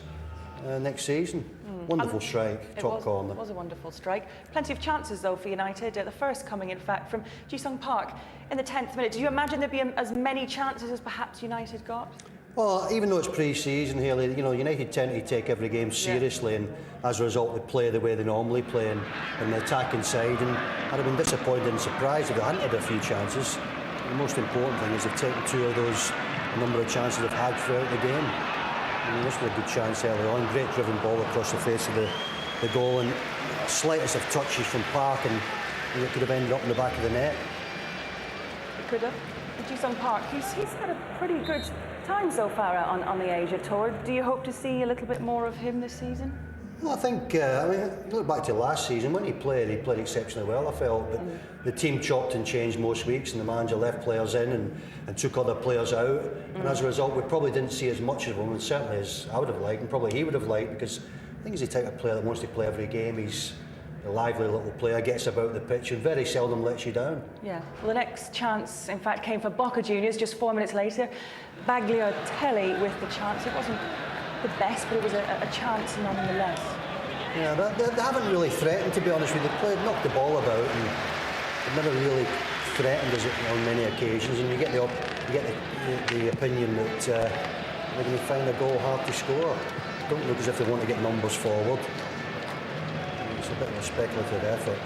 next season. Wonderful strike, top corner. It was a wonderful strike. Plenty of chances, though, for United. The first coming, in fact, from Ji-sung Park in the 10th minute. Do you imagine there'd be as many chances as perhaps United got? Well, even though it's pre-season, Hayley, you know, United tend to take every game seriously, and as a result, they play the way they normally play in the attacking side. And I'd have been disappointed and surprised if they hadn't had a few chances. The most important thing is they've taken two of those number of chances they've had throughout the game. I mean, this was a good chance early on. Great driven ball across the face of the goal, and slightest of touches from Park, and it could have ended up in the back of the net. It could have. Ji-sung Park, he's had a pretty good time so far on the Asia Tour. Do you hope to see a little bit more of him this season? Well, I think, look back to last season, when he played exceptionally well, I felt. But the team chopped and changed most weeks, and the manager left players in and took other players out. And as a result, we probably didn't see as much of him, and certainly as I would have liked, and probably he would have liked, because I think he's the type of player that wants to play every game. He's a lively little player, gets about the pitch and very seldom lets you down. Yeah, well, the next chance, in fact, came for Boca Juniors just 4 minutes later. Bagliotelli with the chance. It wasn't the best, but it was a chance nonetheless. Yeah, they haven't really threatened, to be honest with you. They've knocked the ball about and they've never really threatened us on many occasions, and you get the opinion that they're going to find a goal hard to score. Don't look as if they want to get numbers forward. It's a bit of a speculative effort.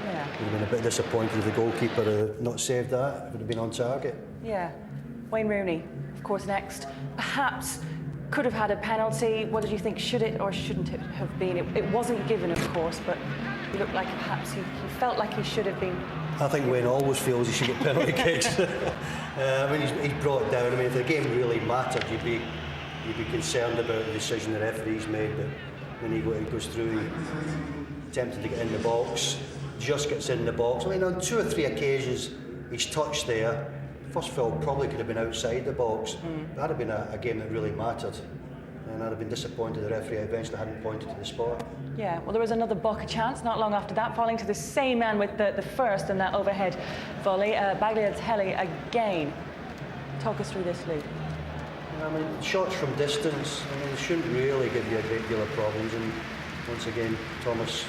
Yeah. We'd have been a bit disappointed if the goalkeeper had not saved that. It would have been on target. Yeah. Wayne Rooney, of course, next. Perhaps could have had a penalty. What did you think? Should it or shouldn't it have been? It wasn't given, of course, but he looked like perhaps he felt like he should have been. I think Wayne always feels he should get penalty kicks. I mean, he's brought it down. I mean, if the game really mattered, you'd be concerned about the decision the referee's made. But when he goes through, he attempted to get in the box, just gets in the box. I mean, on 2 or 3 occasions, he's touched there. First foul probably could have been outside the box. That'd have been a game that really mattered. And I'd have been disappointed the referee eventually hadn't pointed to the spot. Yeah, well, there was another Boca chance not long after that, falling to the same man with the first and that overhead volley. Bagliotelli again. Talk us through this, Luke. I mean, shots from distance, I mean, shouldn't really give you a great deal of problems. And once again, Thomas,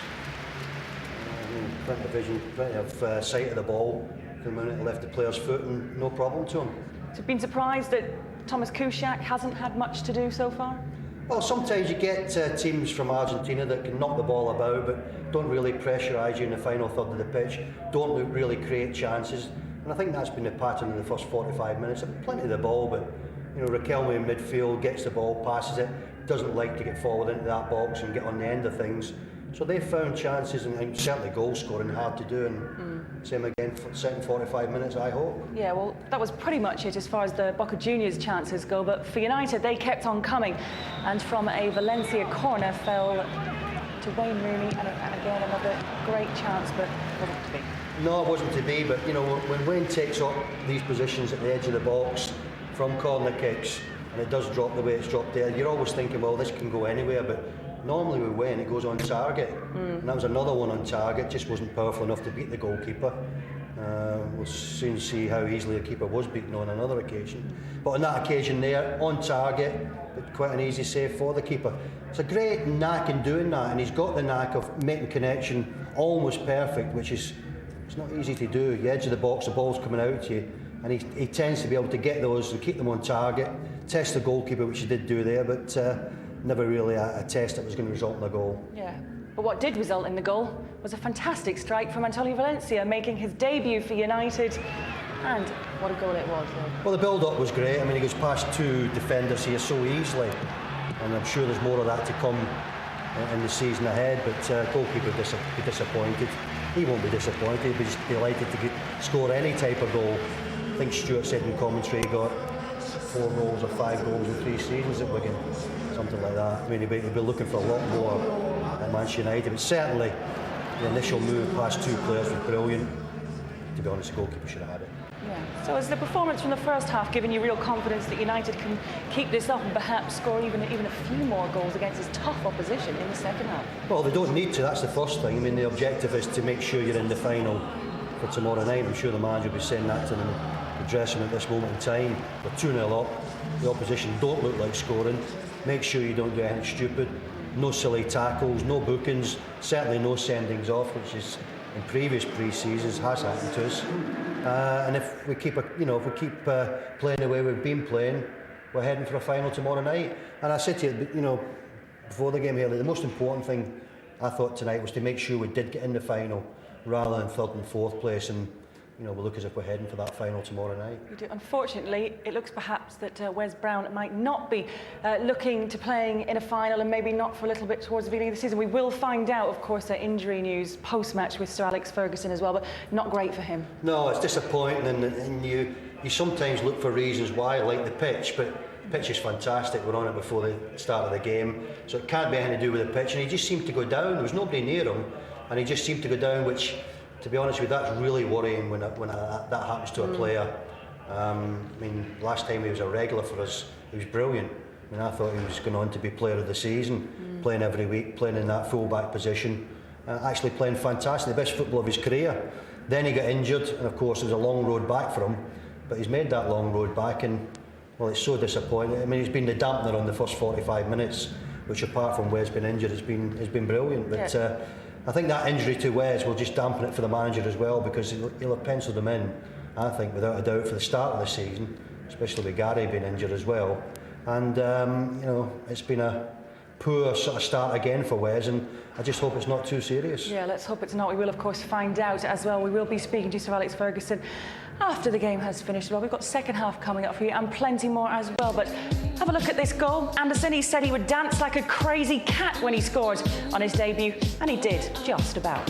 plenty of vision, plenty of sight of the ball. The minute he left the player's foot and no problem to him. So been surprised that Thomas Kuszczak hasn't had much to do so far? Well, sometimes you get teams from Argentina that can knock the ball about but don't really pressurise you in the final third of the pitch, don't really create chances. And I think that's been the pattern in the first 45 minutes. Plenty of the ball, but Riquelme in midfield gets the ball, passes it, doesn't like to get forward into that box and get on the end of things. So they've found chances and certainly goal scoring hard to do, and same again for the second 45 minutes, I hope. Yeah, well, that was pretty much it as far as the Boca Juniors chances go, but for United, they kept on coming, and from a Valencia corner fell to Wayne Rooney, and again another great chance, but it wasn't to be. No, it wasn't to be, but when Wayne takes up these positions at the edge of the box from corner kicks, and it does drop the way it's dropped there, you're always thinking, well, this can go anywhere, but normally with Wayne, it goes on target. And that was another one on target, just wasn't powerful enough to beat the goalkeeper. We'll soon see how easily the keeper was beaten on another occasion. But on that occasion there, on target, but quite an easy save for the keeper. It's a great knack in doing that, and he's got the knack of making connection almost perfect, which is it's not easy to do. The edge of the box, the ball's coming out to you, and he tends to be able to get those and keep them on target, test the goalkeeper, which he did do there, but never really a test that was going to result in a goal. Yeah, but what did result in the goal was a fantastic strike from Antonio Valencia, making his debut for United, and what a goal it was. Well, the build-up was great. I mean, he goes past 2 defenders here so easily, and I'm sure there's more of that to come in the season ahead, but goalkeeper be disappointed. He won't be disappointed, he'll be just delighted to score any type of goal. I think Stuart said in commentary he got 4 goals or 5 goals in 3 seasons at Wigan, something like that. I mean, he'll be looking for a lot more at Manchester United, but certainly the initial move past 2 players was brilliant. To be honest, the goalkeeper should have had it. Yeah. So has the performance from the first half given you real confidence that United can keep this up and perhaps score even a few more goals against this tough opposition in the second half? Well, they don't need to, that's the first thing. I mean, the objective is to make sure you're in the final for tomorrow night. I'm sure the manager will be saying that to them, the dressing room at this moment in time. We're 2-0 up, the opposition don't look like scoring. Make sure you don't do anything stupid. No silly tackles, no bookings, certainly no sendings off, which is in previous pre-seasons has happened to us. And if we keep, playing the way we've been playing, we're heading for a final tomorrow night. And I said to you, before the game here, the most important thing I thought tonight was to make sure we did get in the final rather than 3rd and 4th place. And we look as if we're heading for that final tomorrow night. You do. Unfortunately, it looks perhaps that Wes Brown might not be looking to playing in a final, and maybe not for a little bit towards the beginning of the season. We will find out, of course, injury news post-match with Sir Alex Ferguson as well, but not great for him. No, it's disappointing, and you sometimes look for reasons why, like the pitch, but the pitch is fantastic. We're on it before the start of the game, so it can't be anything to do with the pitch, and he just seemed to go down. There was nobody near him, and he just seemed to go down, which, to be honest with you, that's really worrying when that happens to a player. I mean, last time he was a regular for us, he was brilliant. I mean, I thought he was going on to be player of the season, playing every week, playing in that full-back position. actually playing fantastic, the best football of his career. Then he got injured, and of course it was a long road back for him, but he's made that long road back, and well, it's so disappointing. I mean, he's been the dampener on the first 45 minutes, which apart from Wes being injured has been brilliant. But I think that injury to Wes will just dampen it for the manager as well, because he'll have penciled him in, I think, without a doubt, for the start of the season, especially with Gary being injured as well. And you know, it's been a poor sort of start again for Wes, and I just hope it's not too serious. Yeah, let's hope it's not. We will, of course, find out as well. We will be speaking to Sir Alex Ferguson after the game has finished. Well, we've got second half coming up for you and plenty more as well. But have a look at this goal. Anderson, he said he would dance like a crazy cat when he scored on his debut, and he did, just about.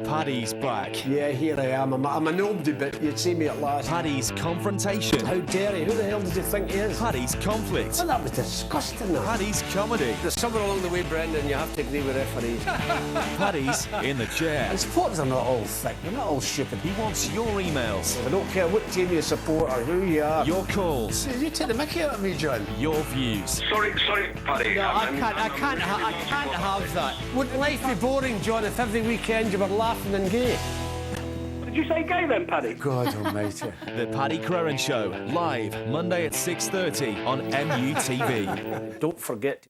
Paddy's back. Yeah, here I am. I'm a nobody, but you'd see me at last. Paddy's confrontation. How dare he? Who the hell does he think he is? Paddy's conflict. Well, that was disgusting. That. Paddy's comedy. There's somewhere along the way, Brendan, you have to agree with referees. Paddy's in the chair. And supporters are not all thick. They're not all stupid. He wants your emails. I don't care what team you support or who you are. Your calls. You take the mickey out of me, John. Your views. Sorry, Paddy. No, I can't have that. Wouldn't life be boring, John, if every weekend you were laughing and gay? Did you say gay then, Paddy? God almighty. The Paddy Crerand Show, live Monday at 6:30 on MUTV. Don't forget.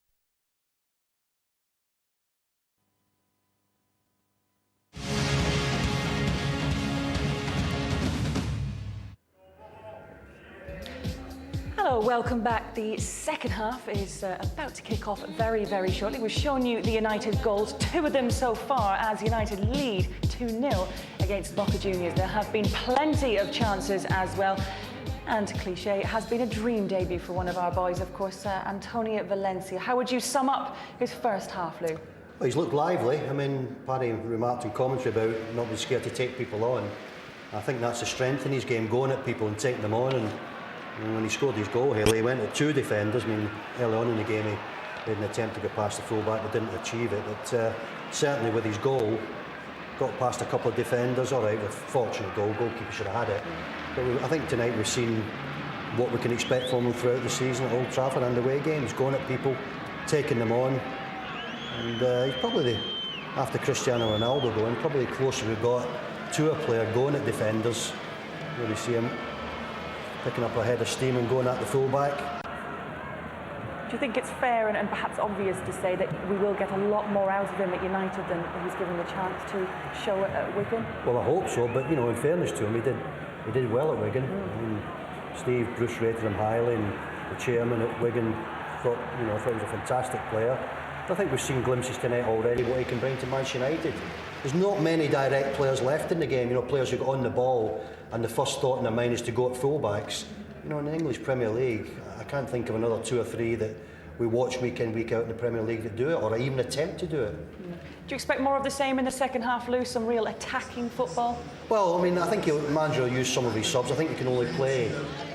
Hello, welcome back. The second half is about to kick off very, very shortly. We've shown you the United goals, 2 of them so far, as United lead 2-0 against Boca Juniors. There have been plenty of chances as well. And cliche, it has been a dream debut for one of our boys, of course, Antonio Valencia. How would you sum up his first half, Lou? Well, he's looked lively. I mean, Paddy remarked in commentary about not being scared to take people on. I think that's the strength in his game, going at people and taking them on. And when he scored his goal here, he went at 2 defenders. I mean, early on in the game, he made an attempt to go past the fullback, but didn't achieve it. But certainly with his goal, got past a couple of defenders. All right, with fortunate goalkeeper should have had it. But I think tonight we've seen what we can expect from him throughout the season at Old Trafford and away games, going at people, taking them on. And he's probably, after Cristiano Ronaldo going, probably the closer we've got to a player going at defenders. Really see him picking up a head of steam and going at the fullback. Do you think it's fair and perhaps obvious to say that we will get a lot more out of him at United than he's given the chance to show it at Wigan? Well, I hope so, but you know, in fairness to him, he did well at Wigan. I mean, Bruce rated him highly, and the chairman at Wigan thought he was a fantastic player. I think we've seen glimpses tonight already what he can bring to Manchester United. There's not many direct players left in the game, players who got on the ball and the first thought in their mind is to go at fullbacks. In the English Premier League, I can't think of another 2 or 3 that we watch week in, week out in the Premier League that do it, or even attempt to do it. Do you expect more of the same in the second half, Lou? Some real attacking football? Well, I mean, I think the manager will use some of his subs. I think you can only play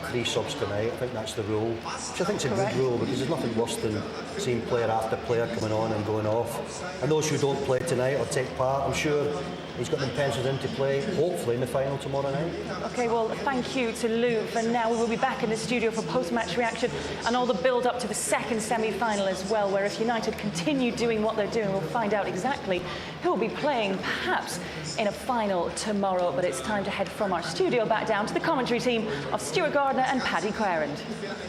3 subs tonight. I think that's the rule, which I think is a good rule, because there's nothing worse than seeing player after player coming on and going off. And those who don't play tonight or take part, I'm sure he's got them penciled in to play, hopefully, in the final tomorrow night. OK, well, thank you to Lou for now. We will be back in the studio for post-match reaction and all the build-up to the second semi-final as well, where if United continue doing what they're doing, we'll find out exactly who will be playing, perhaps, in a final tomorrow. But it's time to head from our studio back down to the commentary team of Stuart Gardner and Paddy Crerand.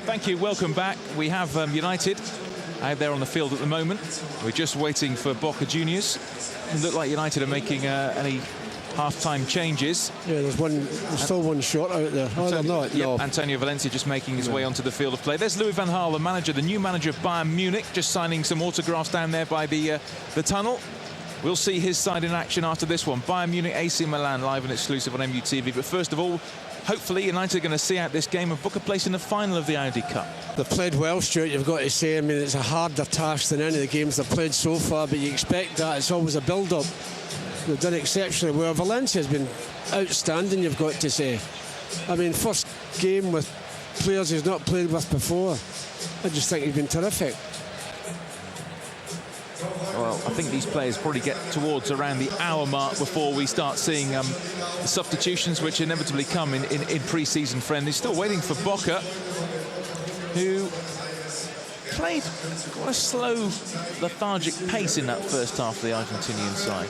Thank you. Welcome back. We have United out there on the field at the moment. We're just waiting for Boca Juniors. It look like United are making any half-time changes. Yeah, there's still one shot out there. Oh, they're not. Yeah, no. Antonio Valencia just making his way onto the field of play. There's Louis van Gaal, the manager, the new manager of Bayern Munich, just signing some autographs down there by the tunnel. We'll see his side in action after this one. Bayern Munich, AC Milan, live and exclusive on MUTV. But first of all, hopefully United are going to see out this game and book a place in the final of the Audi Cup. They've played well, Stuart, you've got to say. I mean, it's a harder task than any of the games they've played so far, but you expect that. It's always a build-up. They've done exceptionally well. Valencia's been outstanding, you've got to say. I mean, first game with players he's not played with before. I just think he's been terrific. Well, Well, I think these players probably get towards around the hour mark before we start seeing the substitutions, which inevitably come in pre-season friendlies. Still waiting for Boca, who played quite a slow, lethargic pace in that first half of the Argentinian side.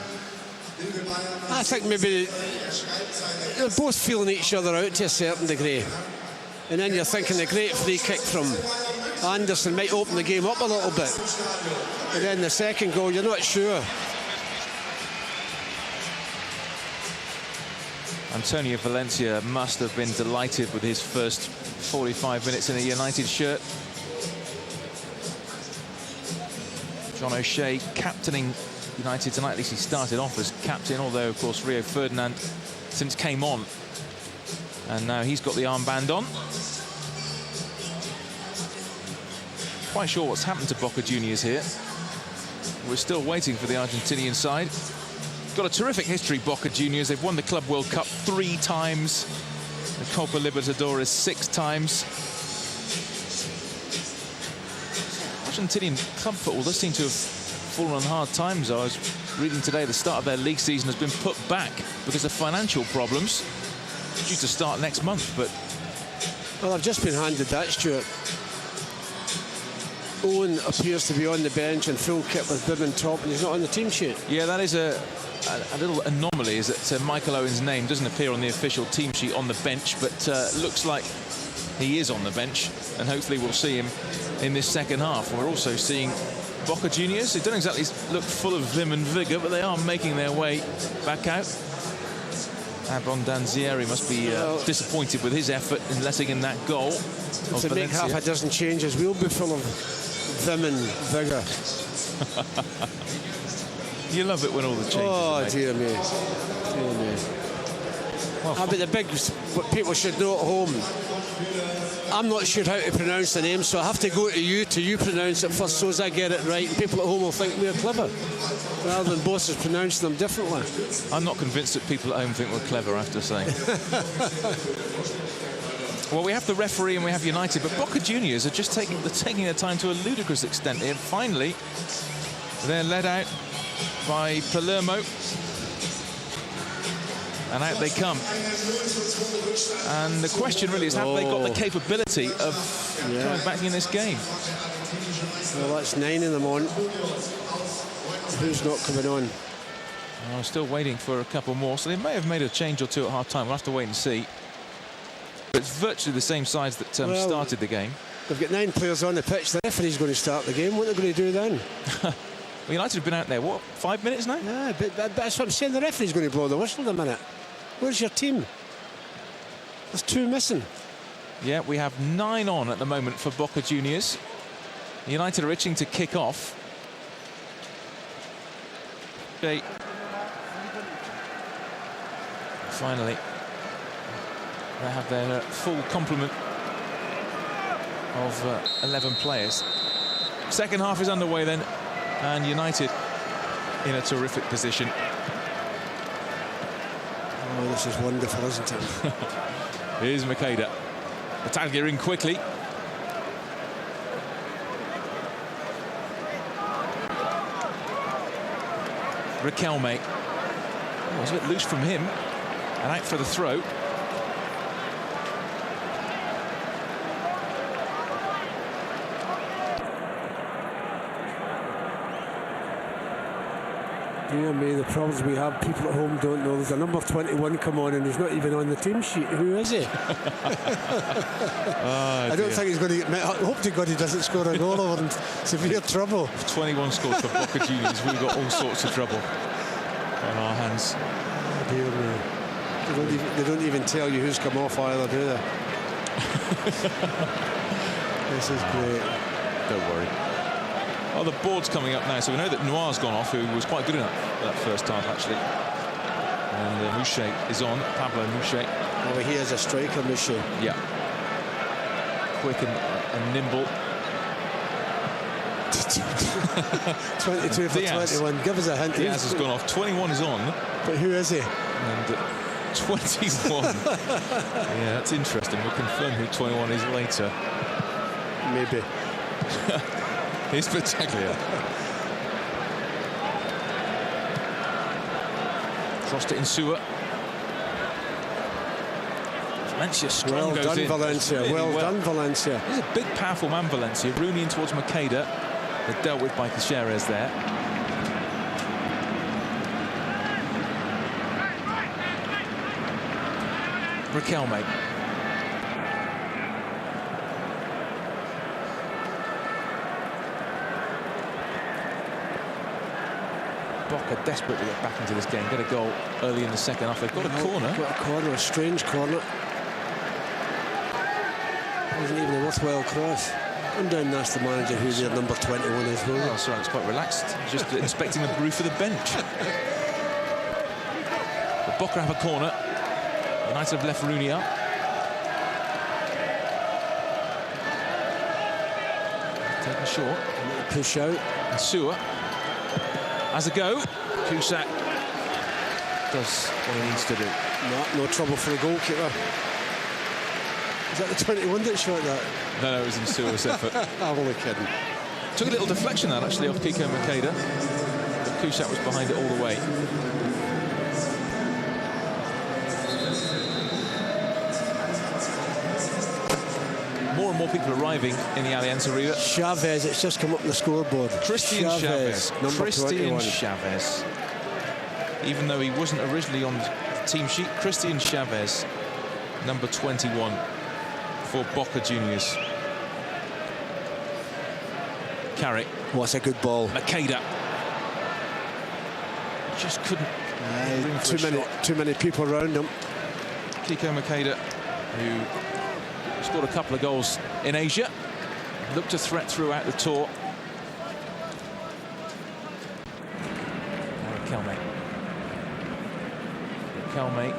I think maybe they're both feeling each other out to a certain degree. And then you're thinking the great free kick from Anderson might open the game up a little bit. And then the second goal, you're not sure. Antonio Valencia must have been delighted with his first 45 minutes in a United shirt. John O'Shea captaining United tonight. At least he started off as captain, although, of course, Rio Ferdinand since came on. And now he's got the armband on. Quite sure what's happened to Boca Juniors here. We're still waiting for the Argentinian side. Got a terrific history, Boca Juniors. They've won the Club World Cup 3 times. The Copa Libertadores 6 times. Argentinian club football does seem to have fallen on hard times. I was reading today the start of their league season has been put back because of financial problems. It's due to start next month, but... Well, I've just been handed that, Stuart. Owen appears to be on the bench in full kit with bib and top, and he's not on the team sheet. Yeah, that is a little anomaly, is that Michael Owen's name doesn't appear on the official team sheet on the bench, but looks like he is on the bench, and hopefully we'll see him in this second half. We're also seeing Boca Juniors. They don't exactly look full of vim and vigour, but they are making their way back out. Abondanzieri must be disappointed with his effort in letting in that goal. To make half a dozen changes, we'll be full of vim and vigour. You love it when all the changes are made. Dear me. Dear me. Well, but the big, what people should know at home, I'm not sure how to pronounce the name, so I have to go to you pronounce it first so as I get it right. And people at home will think we're clever, rather than bosses pronouncing them differently. I'm not convinced that people at home think we're clever, I have to say. Well, we have the referee and we have United, but Boca Juniors are just taking their time to a ludicrous extent here. Finally, they're led out by Palermo. And out they come. And the question really is, have they got the capability of coming back in this game? Well, that's 9 in them on. Who's not coming on? I'm still waiting for a couple more. So they may have made a change or two at half-time. We'll have to wait and see. But it's virtually the same sides that started the game. They've got 9 players on the pitch. The referee's going to start the game. What are they going to do then? Well, United have been out there, what, 5 minutes now? Yeah, but that's what I'm saying. The referee's going to blow the whistle in a minute. Where's your team? There's 2 missing. Yeah, we have 9 on at the moment for Boca Juniors. United are itching to kick off. Finally, they have their full complement of 11 players. Second half is underway then, and United in a terrific position. Oh, this is wonderful, isn't it? Here's Makeda. Bataglia in quickly. Riquelme. Oh, was a bit loose from him. And out for the throw. Dear me, the problems we have, people at home don't know. There's a number 21 come on and he's not even on the team sheet. Who is he? I don't think he's going to get... I hope to God he doesn't score a goal or in severe trouble. If 21 scores for Boca Juniors, we've got all sorts of trouble on our hands. Dear me. They don't even tell you who's come off either, do they? This is great. Don't worry. Oh, the board's coming up now, so we know that Noir's gone off, who was quite good in that first half, actually. And Mouche is on, Pablo Mouche. Oh, he is a striker, Mouche. Yeah. Quick and nimble. 22 for Diaz. 21. Give us a hint. Diaz has gone off. 21 is on. But who is he? And 21. Yeah, that's interesting. We'll confirm who 21 is later. Maybe. Here's Bataglia. Crossed it in Sewer. Valencia strong Well goes done, in. Valencia. Really Well done, Valencia. He's a big, powerful man, Valencia. Rooney in towards Makeda. They're dealt with by Caceres there. Riquelme. Boca desperate to get back into this game, get a goal early in the second half. They've got a corner. Got a corner, a strange corner. Wasn't even a worthwhile cross. And down that's the manager who's their number 21 as well. Oh, sorry, it's quite relaxed. Just inspecting the roof of the bench. But Boca have a corner. United have left Rooney up. Taken short. Push out. And Sewer has a go. Cusack does what he needs to do. No trouble for the goalkeeper. Is that the 21 that shot that? No, it was in Sewer's effort. I'm only kidding. Took a little deflection that actually off Kiko Makeda. But Cusack was behind it all the way. More and more people arriving in the Allianz Arena. Chavez, it's just come up on the scoreboard. Christian Chavez. Number Christian 21. Chavez. Even though he wasn't originally on the team sheet, Christian Chavez, number 21 for Boca Juniors. Carrick. What's a good ball. Makeda. Just couldn't. ring for a shot. Too many people around him. Kiko Makeda, who scored a couple of goals in Asia, looked a threat throughout the tour. Riquelme.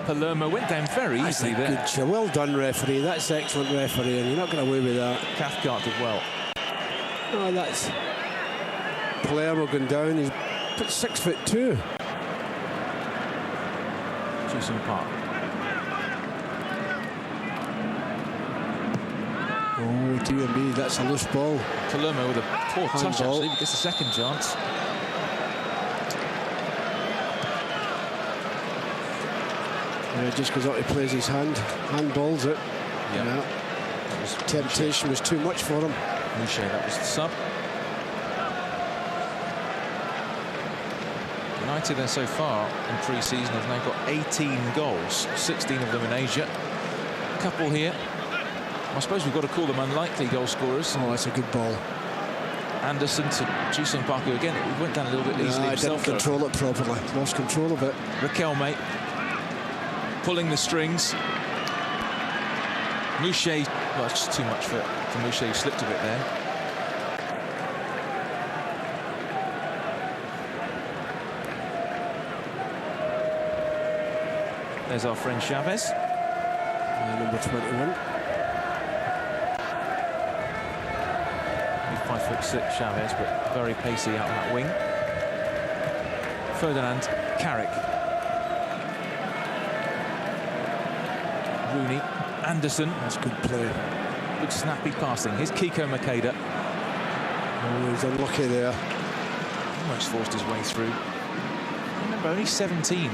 Palermo went down very easily there. Good job. Well done, referee. That's excellent refereeing. You're not going away with that. Cathcart did well. Oh, that's Palermo going down. He's put 6'2". Jason Park. Oh dear me, that's a loose ball. Palermo with a poor touch Handball. actually, but gets a second chance. Yeah, just goes out, he plays his handballs it. Yeah. Temptation was too much for him. Mouche, that was the sub. United then so far in pre-season have now got 18 goals, 16 of them in Asia. A couple here. I suppose we've got to call them unlikely goal scorers. Oh, that's a good ball. Anderson to Jason Parker again. He went down a little bit easily himself. Didn't control it properly. Lost control of it. Riquelme pulling the strings. Mouche, well, it's just too much for Mouche, who slipped a bit there. There's our friend Chavez. Number 21. 5'6" Chavez, but very pacey out on that wing. Ferdinand, Carrick. Rooney, Anderson. That's good play. Good snappy passing. Here's Kiko Makeda. Oh, he's unlucky there. Almost forced his way through. Remember, only 17.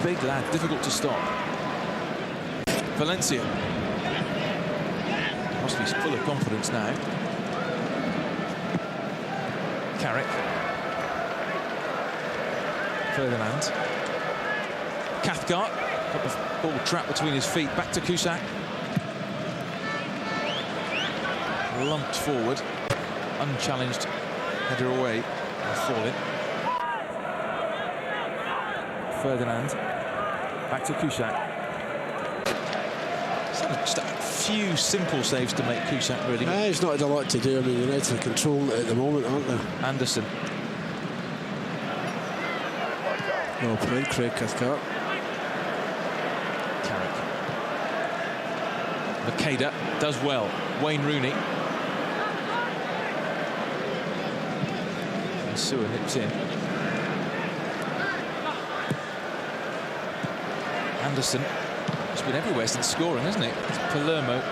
Big lad, difficult to stop. Valencia. Must be full of confidence now. Carrick. Ferdinand. Cathcart. Got the ball trapped between his feet. Back to Cusack. Lumped forward. Unchallenged. Header away. And falling. Ferdinand. Back to Cusack. Just a few simple saves to make Cusack really. He's not had a lot to do. I mean, United are controlling it at the moment, aren't they? Anderson. No play, Craig Cathcart. Carrick. Makeda does well. Wayne Rooney. And Sewer nips in. Anderson. He's been everywhere since scoring, hasn't he? It's Palermo.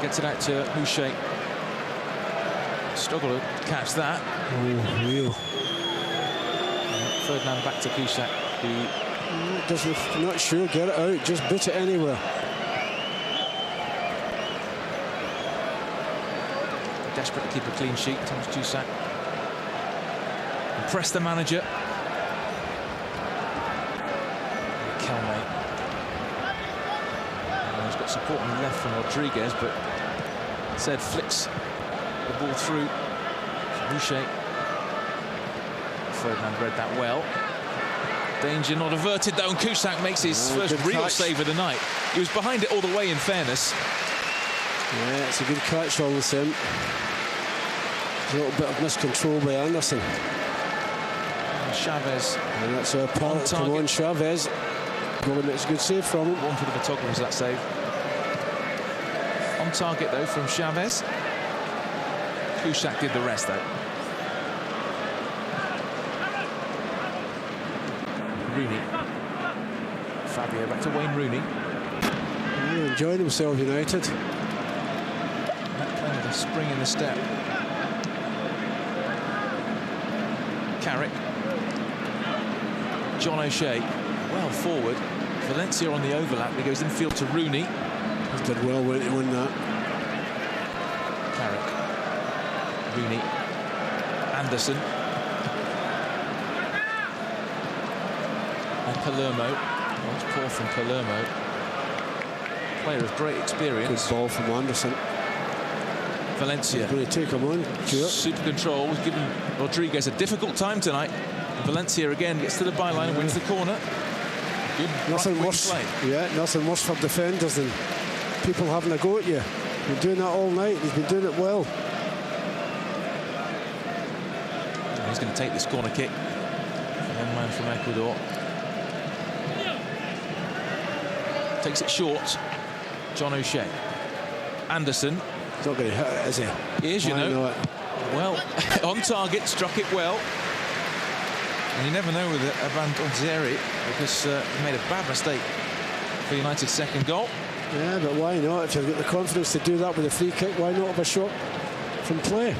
Gets it out to Mouche. Struggle to catch that. Oh, real. Ferdinand back to Cusack. Doesn't, not sure, get it out, just boot it anywhere. Desperate to keep a clean sheet, Thomas Cusack. Impress the manager. Kelme. He's got support on the left from Rodriguez, but Zed flicks the ball through. Boucher. Ferdinand read that well. Danger not averted though, and Cusack makes his first real save of the night. He was behind it all the way, in fairness. Yeah, it's a good catch all the same. A little bit of miscontrol by Anderson. And Chavez. And that's a part. Come on, Chavez. Goal makes a good save from him. One for the photographers, that save. On target though from Chavez. Cusack did the rest though. Rooney. Fabio back to Wayne Rooney. Yeah, enjoyed himself, United. That playing with a spring in the step. Carrick. John O'Shea. Well forward. Valencia on the overlap. He goes infield to Rooney. He did well when he won that. Carrick. Rooney. Anderson. And Palermo. Oh, it's poor from Palermo. Player of great experience. Good ball from Anderson. Valencia. He's going to take him on. Super control. Was given Rodriguez a difficult time tonight. And Valencia again gets to the byline and wins the corner. Good nothing worse. Play. Yeah, nothing worse for defenders than people having a go at you. Been doing that all night. He's been doing it well. And he's going to take this corner kick. One man from Ecuador. Takes it short. John O'Shea. Anderson. He's not going to hit it, is he? He is, you know. It. Well, on target, struck it well. And you never know with Van Donzeri, because he made a bad mistake for United's second goal. Yeah, but why not? If you've got the confidence to do that with a free kick, why not have a shot from play?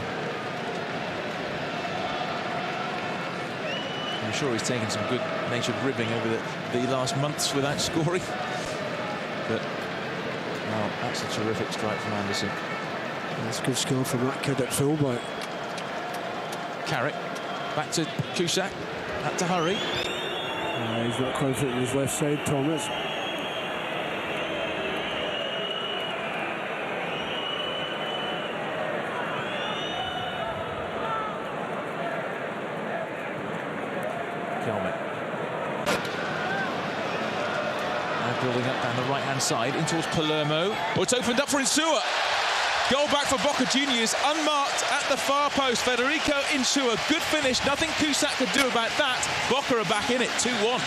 I'm sure he's taken some good-natured ribbing over the last months without scoring. But, well, that's a terrific strike from Anderson. That's good skill from that kid at fullback. Carrick, back to Cusack, had to hurry. He's not confident in his left side, Thomas. Kelme. Now building up down the right-hand side, in towards Palermo. Oh, it's opened up for Insua. Goal back for Boca Juniors, unmarked at the far post. Federico Insua, good finish. Nothing Cusack could do about that. Boca are back in it, 2-1.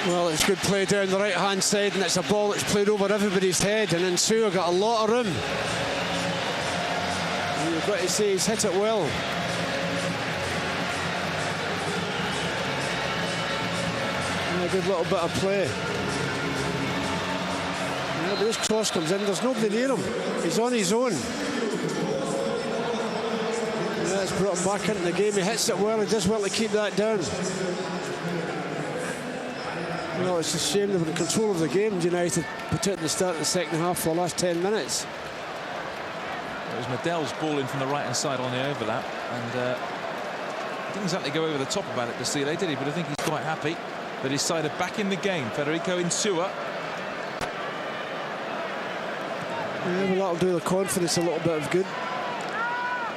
Well, it's good play down the right-hand side, and it's a ball that's played over everybody's head, and Insua got a lot of room. And you've got to say he's hit it well. And a good little bit of play. Yeah, but this cross comes in, there's nobody near him. He's on his own. Yeah, it's brought him back into the game. He hits it well, he does well to keep that down. You know, it's a shame they were in control of the game, United, particularly at the start of the second half for the last 10 minutes. It was Medell's ball in from the right-hand side on the overlap, and didn't exactly go over the top about it, Basile, did he? But I think he's quite happy that his side are back in the game. Federico Insua. Yeah, well, that'll do the confidence a little bit of good.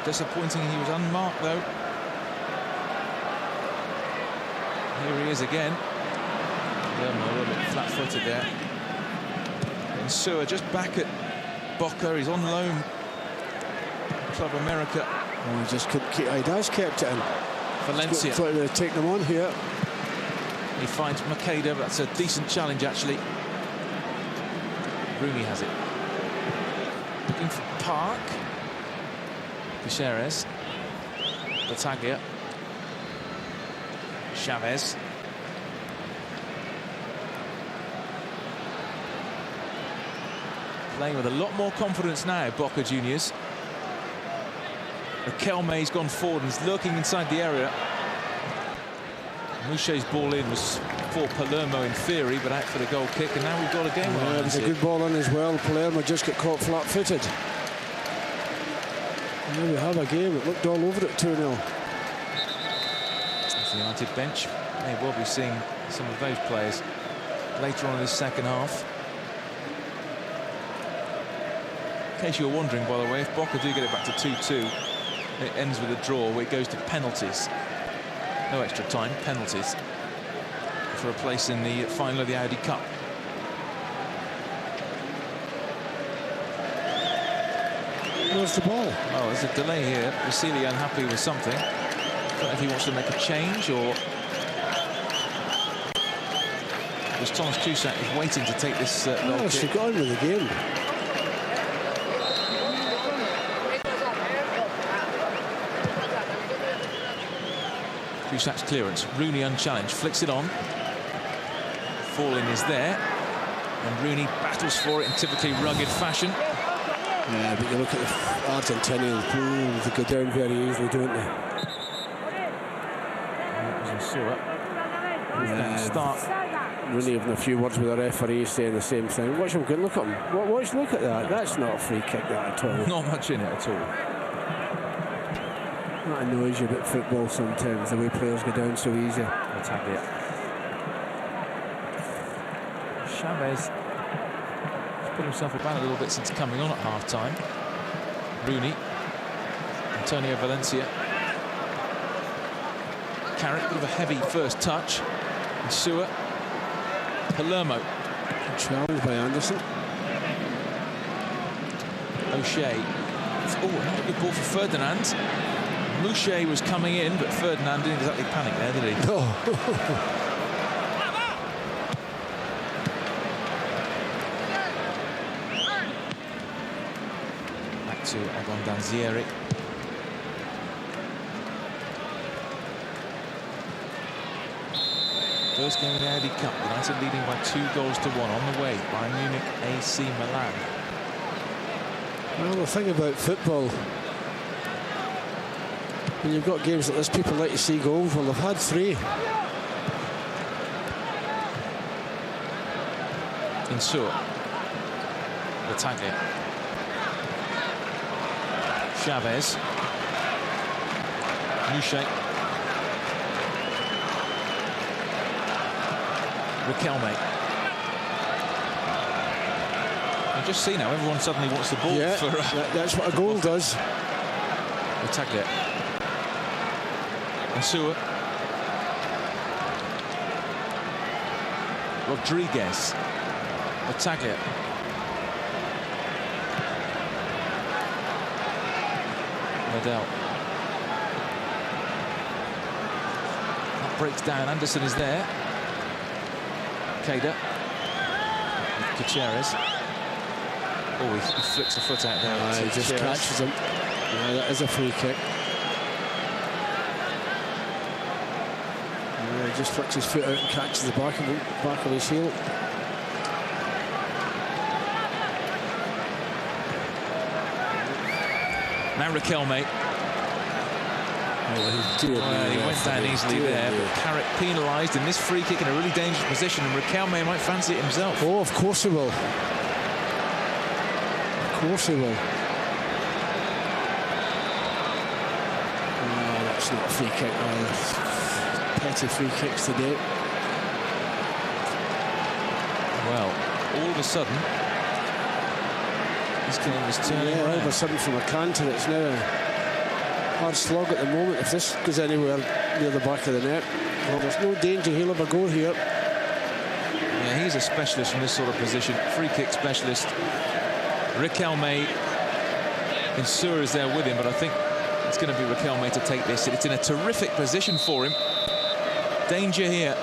Disappointing he was unmarked, though. Here he is again. A little bit flat-footed there. Insua just back at Boca. He's on loan. Club America. Oh, he just couldn't keep. He has kept it in. Valencia. Thought they would take them on here. He finds Makeda, but that's a decent challenge, actually. Rooney has it. Looking for Park. Picheres. Bataglia. Chavez. Playing with a lot more confidence now, Boca Juniors. Kelme's gone forward and is lurking inside the area. Mouché's ball in was for Palermo in theory, but out for the goal kick, and now we've got a game. It was a good ball in as well. Palermo just got caught flat-footed. Now we have a game. It looked all over it 2-0. The United bench may well be seeing some of those players later on in this second half. In case you were wondering, by the way, if Boca do get it back to 2-2, it ends with a draw where it goes to penalties. No extra time, penalties for a place in the final of the Audi Cup. Where's the ball? Oh, there's a delay here. Vasily unhappy with something. Don't know if he wants to make a change or... Because Thomas Cusack is waiting to take this goal kick. She got on with the game. Cusack's clearance. Rooney unchallenged. Flicks it on. Fall-in is there. And Rooney battles for it in typically rugged fashion. Yeah, but you look at the Argentinians, they go down very easily, don't they? Start. Rooney having a few words with the referee saying the same thing. Watch him go, look at him. Watch, look at that. That's not a free kick, that at all. Not much in it at all. That annoys you about football sometimes, the way players go down so easy. Attack it. Chavez put himself about a little bit since coming on at half-time. Rooney. Antonio Valencia. Carrot, bit of a heavy first touch. And Sewer. Palermo. Challenged by Anderson. O'Shea. Oh, another good ball for Ferdinand. Mouché was coming in, but Ferdinand didn't exactly panic there, did he? No. Back to Abondanzieri. First game of the Audi Cup, United leading by 2-1 on the way by Munich AC Milan. Well, the thing about football, when you've got games like this, people like to see goals. Well, they've had 3. Insur. Battaglia. Chavez. Mouché. Riquelme. You just see now, everyone suddenly wants the ball. Yeah, for, that's what a goal does. Battaglia. Insur. Rodriguez. Battaglia. Medel. That breaks down. Anderson is there. Keda. Gutierrez. Oh, he flicks the foot out there. He just catches him. Yeah, that is a free kick. Yeah, he just flicks his foot out and catches the back of his heel. Now Riquelme. He went down easily there, but Carrick penalised in this free kick in a really dangerous position, and Riquelme might fancy it himself. Oh, of course he will. Of course he will. Oh, that's not a free kick. Petty free kicks today. Well, all of a sudden, this game is turning all around. of a sudden from a canter, it's now a hard slog at the moment. If this goes anywhere near the back of the net, well, there's no danger he'll have a goal here. Yeah, he's a specialist from this sort of position, free kick specialist. Riquelme, Insur is there with him, but I think it's going to be Riquelme to take this. It's in a terrific position for him. Danger here.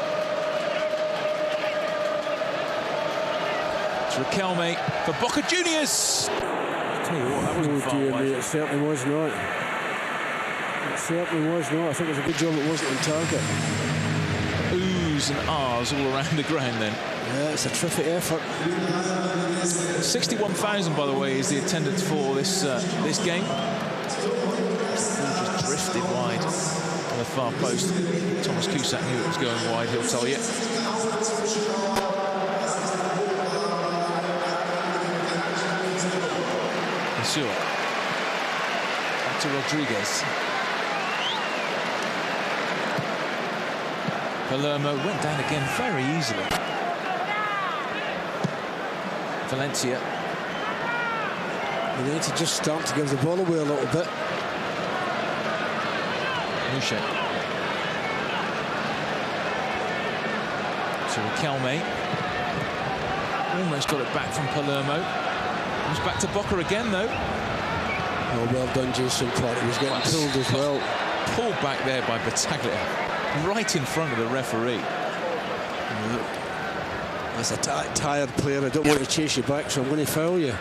It's Riquelme for Boca Juniors. I'll tell you what, that wasn't far away. It certainly was not. It certainly was not. I think it was a good job it wasn't on target. Oohs and ahs all around the ground then. Yeah, it's a terrific effort. 61,000, by the way, is the attendance for this this game. Just drifted wide. on the far post. Thomas Cusack knew it was going wide, he'll tell you. Sure. Back to Rodriguez. Palermo went down again very easily. Valencia. They need to just start to give the ball away a little bit. Mouche. To Riquelme. Almost got it back from Palermo. Comes back to Boca again, though. Oh, well done, Jason Clark. He was getting pulled as well. Pulled back there by Battaglia, right in front of the referee. As a tired player, I don't want to chase you back, so I'm going to foul you.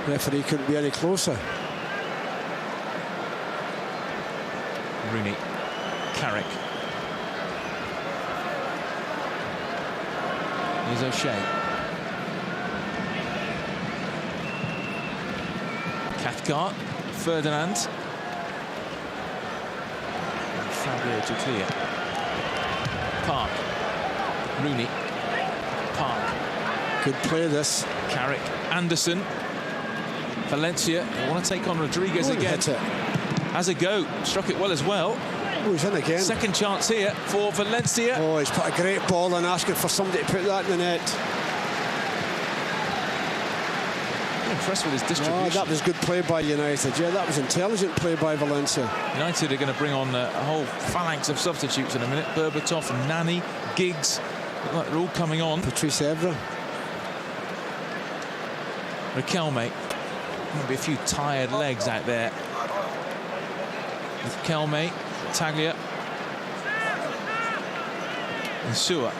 The referee couldn't be any closer. Rooney. Carrick. Here's O'Shea. Cathcart. Ferdinand. Fabio to clear. Park. Rooney. Park. Good play, this. Carrick. Anderson. Valencia. They want to take on Rodriguez again. Hit it. Has a go. Struck it well as well. Oh, he's in again. Second chance here for Valencia. Oh, he's put a great ball in, asking for somebody to put that in the net. I'm impressed with his distribution. Oh, that was good play by United. Yeah, that was intelligent play by Valencia. United are going to bring on a whole phalanx of substitutes in a minute. Berbatov, Nani, Giggs. Look like they're all coming on. Patrice Evra. Riquelme. Maybe a few tired legs out there. Riquelme, Taglia. And Sewer.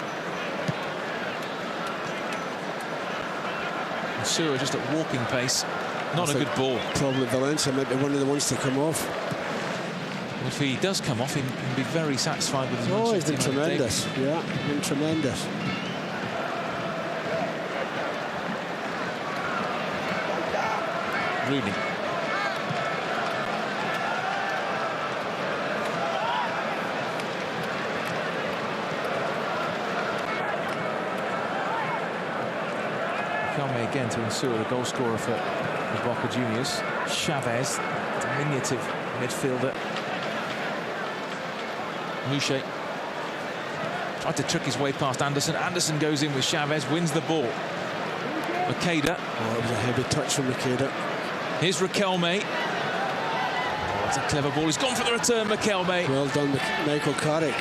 Sewer just at walking pace. Not a good ball. Probably Valencia might be one of the ones to come off. If he does come off, he'll be very satisfied with his Oh, he's been tremendous. Yeah, been tremendous. Rooney. Riquelme again to ensure the goal scorer for the Boca Juniors. Chavez, diminutive midfielder. Mouche tried to trick his way past Anderson. Anderson goes in with Chavez, wins the ball. Makeda. Oh, it was a heavy touch from Makeda. Here's Riquelme. Oh, that's a clever ball. He's gone for the return, Riquelme. Well done, Michael Carrick.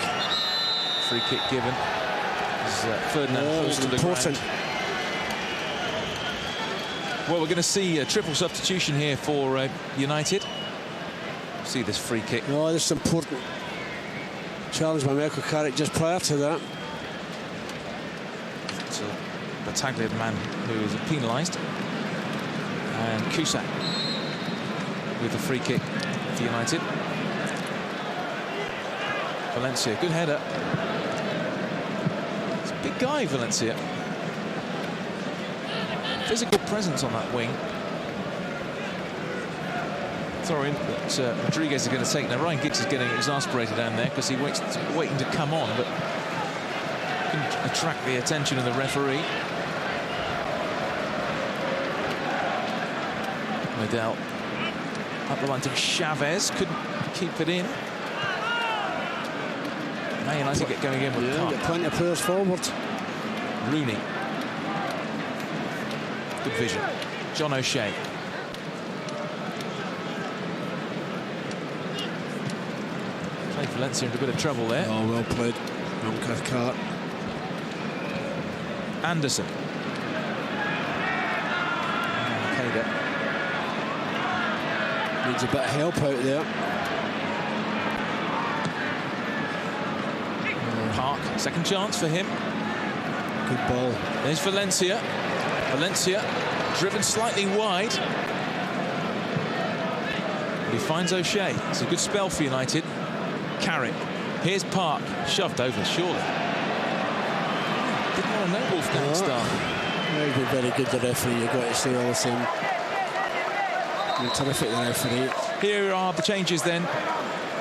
Free kick given. Ferdinand falls to the ground. Well, we're going to see a triple substitution here for United. See this free kick. Oh, this is important. Challenge by Michael Carrick just prior to that. So Battaglia, the man who is penalised. And Cusack with the free kick for United. Valencia, good header. It's a big guy, Valencia. Physical presence on that wing. Sorry, but Rodriguez is going to take. Now Ryan Giggs is getting exasperated down there because he waits waiting to come on, but can attract the attention of the referee. Medel up the line to Chavez, couldn't keep it in. Man United get going again with Park. Get plenty of players forward. Rooney. Good vision. John O'Shea. Played Valencia into a bit of trouble there. Oh, well played. Young Cathcart. Anderson. Makeda. Needs a bit of help out there. Park, second chance for him. Good ball. There's Valencia. Valencia driven slightly wide. But he finds O'Shea. It's a good spell for United. Carrick. Here's Park. Shoved over, surely. Didn't want to know Wolfgang start. He's been very good, the referee, you've got to say all the same. Terrific, the referee. Here are the changes then.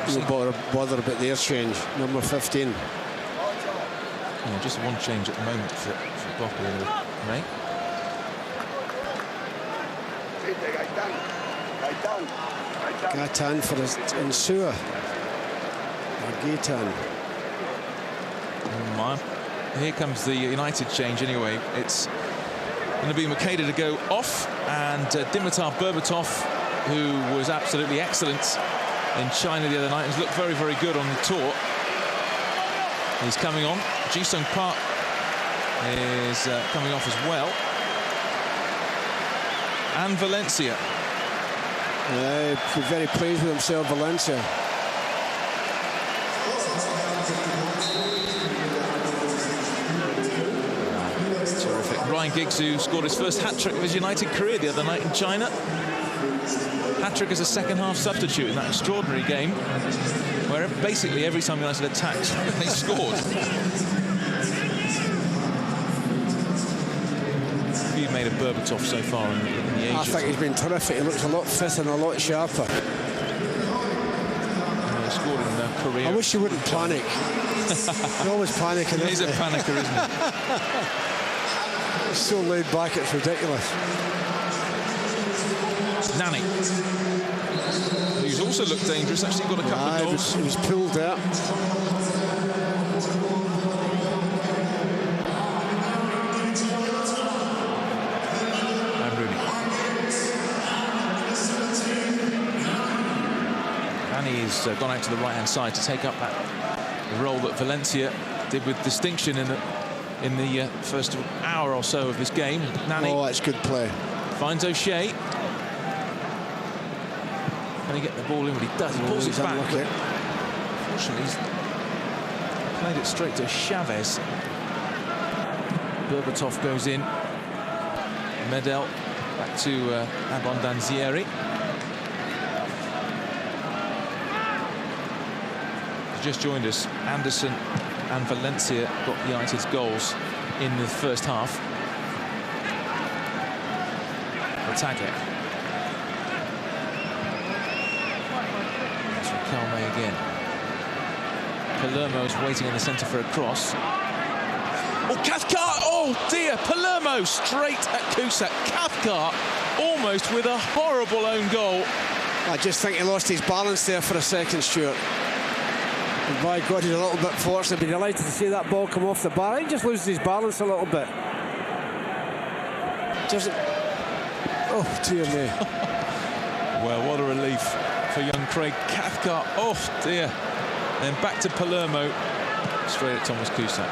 Don't bother about their change. Number 15. Yeah, just one change at the moment for Boca, mate. Gaitan for his Insua. Gaitan. Here comes the United change anyway. It's going to be Makeda to go off, and Dimitar Berbatov, who was absolutely excellent in China the other night, has looked very, very good on the tour. He's coming on. Ji-sung Park is coming off as well. And Valencia. He's very pleased with himself, Valencia. Terrific. Ryan Giggs, who scored his first hat-trick of his United career the other night in China. Hat-trick as a second-half substitute in that extraordinary game, where basically every time United attacked, they scored. You've made a Berbatov so far in the Asia. I think he's been terrific. He looks a lot fitter and a lot sharper. He scored in Korea. I wish you wouldn't panic. You're always panicking. He's a panicker, isn't he? He's so laid back, it's ridiculous. Nani, who's also looked dangerous, actually got a couple of goals. He was pulled out. And Rooney. Nani's gone out to the right-hand side to take up that role that Valencia did with distinction in the first hour or so of this game. Nani. Oh, that's good play. Finds O'Shea. Can he get the ball in? But he does. He pulls it back. Unfortunately, he's played it straight to Chavez. Berbatov goes in. Medel back to Abondanzieri. He's just joined us. Anderson and Valencia got United's goals in the first half. Attacker. That's Riquelme again. Palermo's waiting in the centre for a cross. Oh, Cathcart! Oh dear! Palermo straight at Cusack. Cathcart almost with a horrible own goal. I just think he lost his balance there for a second, Stuart. And by God, he's a little bit fortunate. Be delighted to see that ball come off the bar. He just loses his balance a little bit. Doesn't. Oh dear me. Well, what a relief for young Craig Cathcart. Oh dear. Then back to Palermo, straight at Thomas Cusack.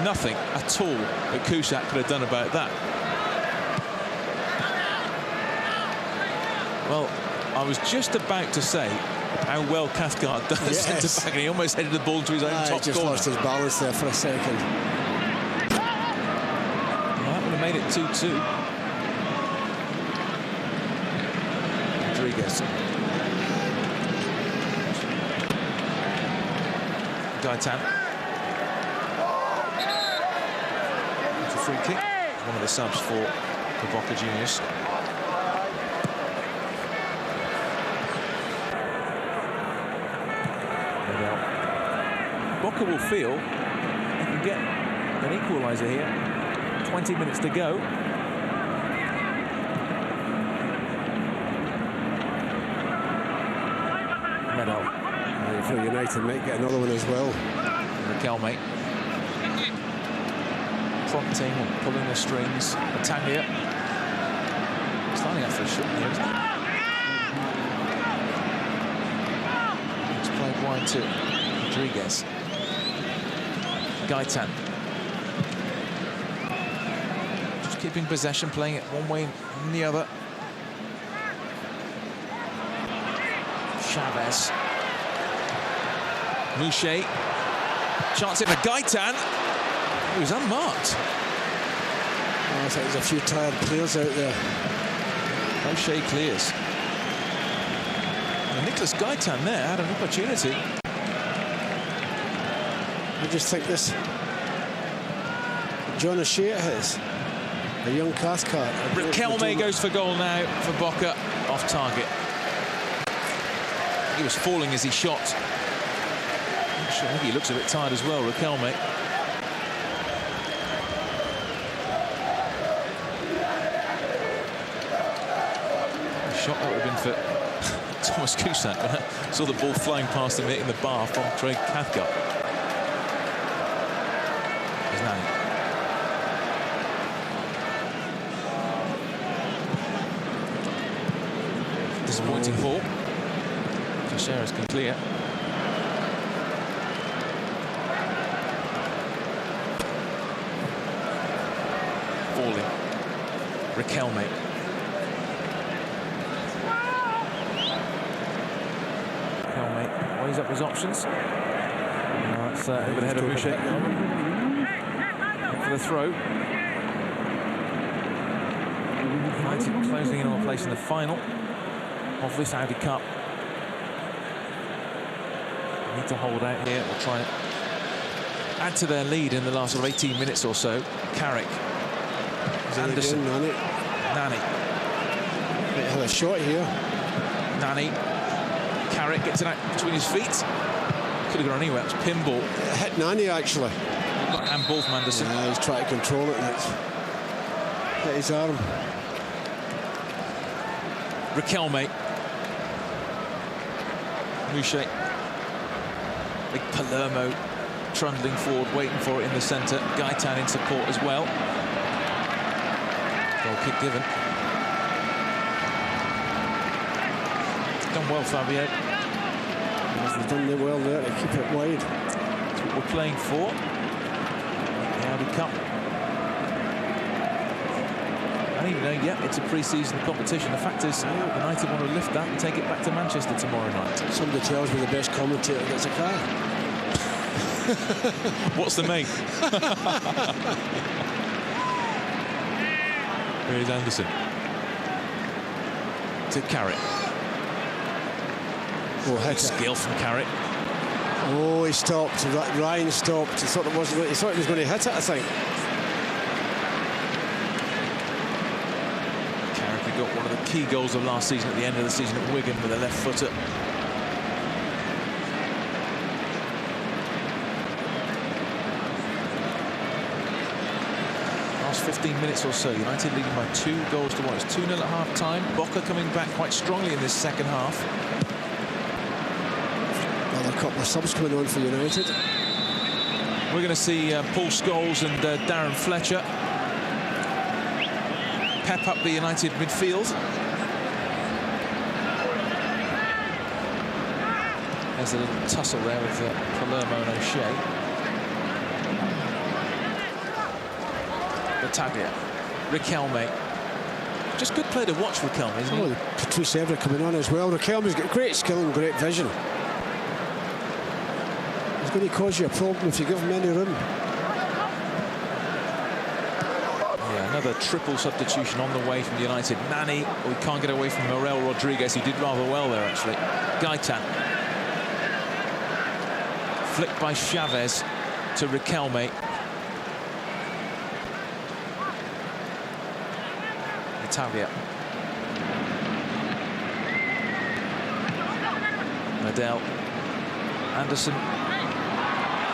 Nothing at all that Cusack could have done about that. Well, I was just about to say how well Cathcart does centre back, and he almost headed the ball into his own top he just corner. lost his balance there for a second. Well, that would have made it 2-2. Rodriguez. Gaitan. It's a free kick. One of the subs for the Boca Juniors. Boca will feel they can get an equaliser here. 20 minutes to go. Medel. I feel United might get another one as well. Riquelme. Prompting or pulling the strings. Bataglia. Starting up for a shot here, isn't it? It's played wide to Rodriguez. Gaitan. Just keeping possession, playing it one way and the other. Chavez. Mouchet. Chance it for Gaitan. He was unmarked. I think there's a few tired players out there. O'Shea clears. And Nicholas Gaitan there had an opportunity. I just think this John O'Shea has. A young Cathcart. Riquelme goes for goal now for Boca, off target. He was falling as he shot. I think he looks a bit tired as well, Riquelme. A shot that would have been for Thomas Cusack. I saw the ball flying past him, hitting the bar from Craig Cathcart. There's Nani. Disappointing ball. Teixeira can clear. Falling. Riquelme. Riquelme weighs up his options. That's over the head of Boucher. For the throw. United closing in on a place in the final of this Audi Cup. Need to hold out here. We'll try and add to their lead in the last sort of 18 minutes or so. Carrick. Anderson. Again, Nani. They have a shot here. Nani. Carrick gets it out between his feet. Could have gone anywhere. It was pinball. It hit Nani, actually. And ball from Anderson. Yeah, he's trying to control it. And it's hit his arm. Riquelme. Boucher. Big Palermo trundling forward, waiting for it in the centre. Gaetan in support as well. Goal kick given. Done well, Fabio. They've done well there to keep it wide. That's what we're playing for. The Audi Cup. I don't even know yet it's a pre-season competition. The fact is, United want to lift that and take it back to Manchester tomorrow night. Somebody tells me the best commentator gets a car. What's the mate? Here's Anderson. To Carrick. Oh, hit skill from Carrick. Oh, he stopped. Ryan stopped. He thought he was going to hit it, I think. Carrick got one of the key goals of last season at the end of the season at Wigan with a left footer. Last 15 minutes or so, United leading by 2 goals to 1. It's 2-0 at half time. Boca coming back quite strongly in this second half. Another couple of subs coming on for United. We're going to see Paul Scholes and Darren Fletcher pep up the United midfield. There's a little tussle there with Palermo and O'Shea. Battaglia, Riquelme. Just good play to watch, Riquelme, isn't he? Pre-Season coming on as well. Riquelme's got great skill and great vision. He's going to cause you a problem if you give him any room. Yeah, another triple substitution on the way from United. Nani, we can't get away from Morel Rodriguez, who did rather well there, actually. Gaetan. Flicked by Chavez to Riquelme. Battaglia. Nadal. Anderson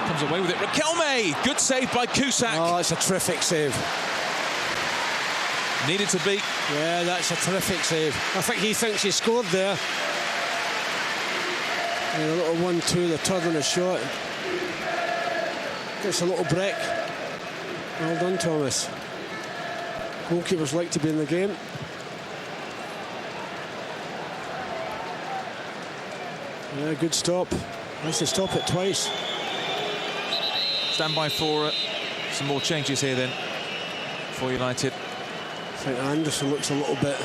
comes away with it. Riquelme! Good save by Cusack. Oh, it's a terrific save. Needed to beat. Yeah, that's a terrific save. I think he thinks he scored there. And a little 1-2, the turn on the shot. Gets a little break. Well done, Thomas. Goalkeepers like to be in the game. Yeah, good stop. Nice to stop it twice. Stand by for some more changes here then for United. I think Anderson looks a little bit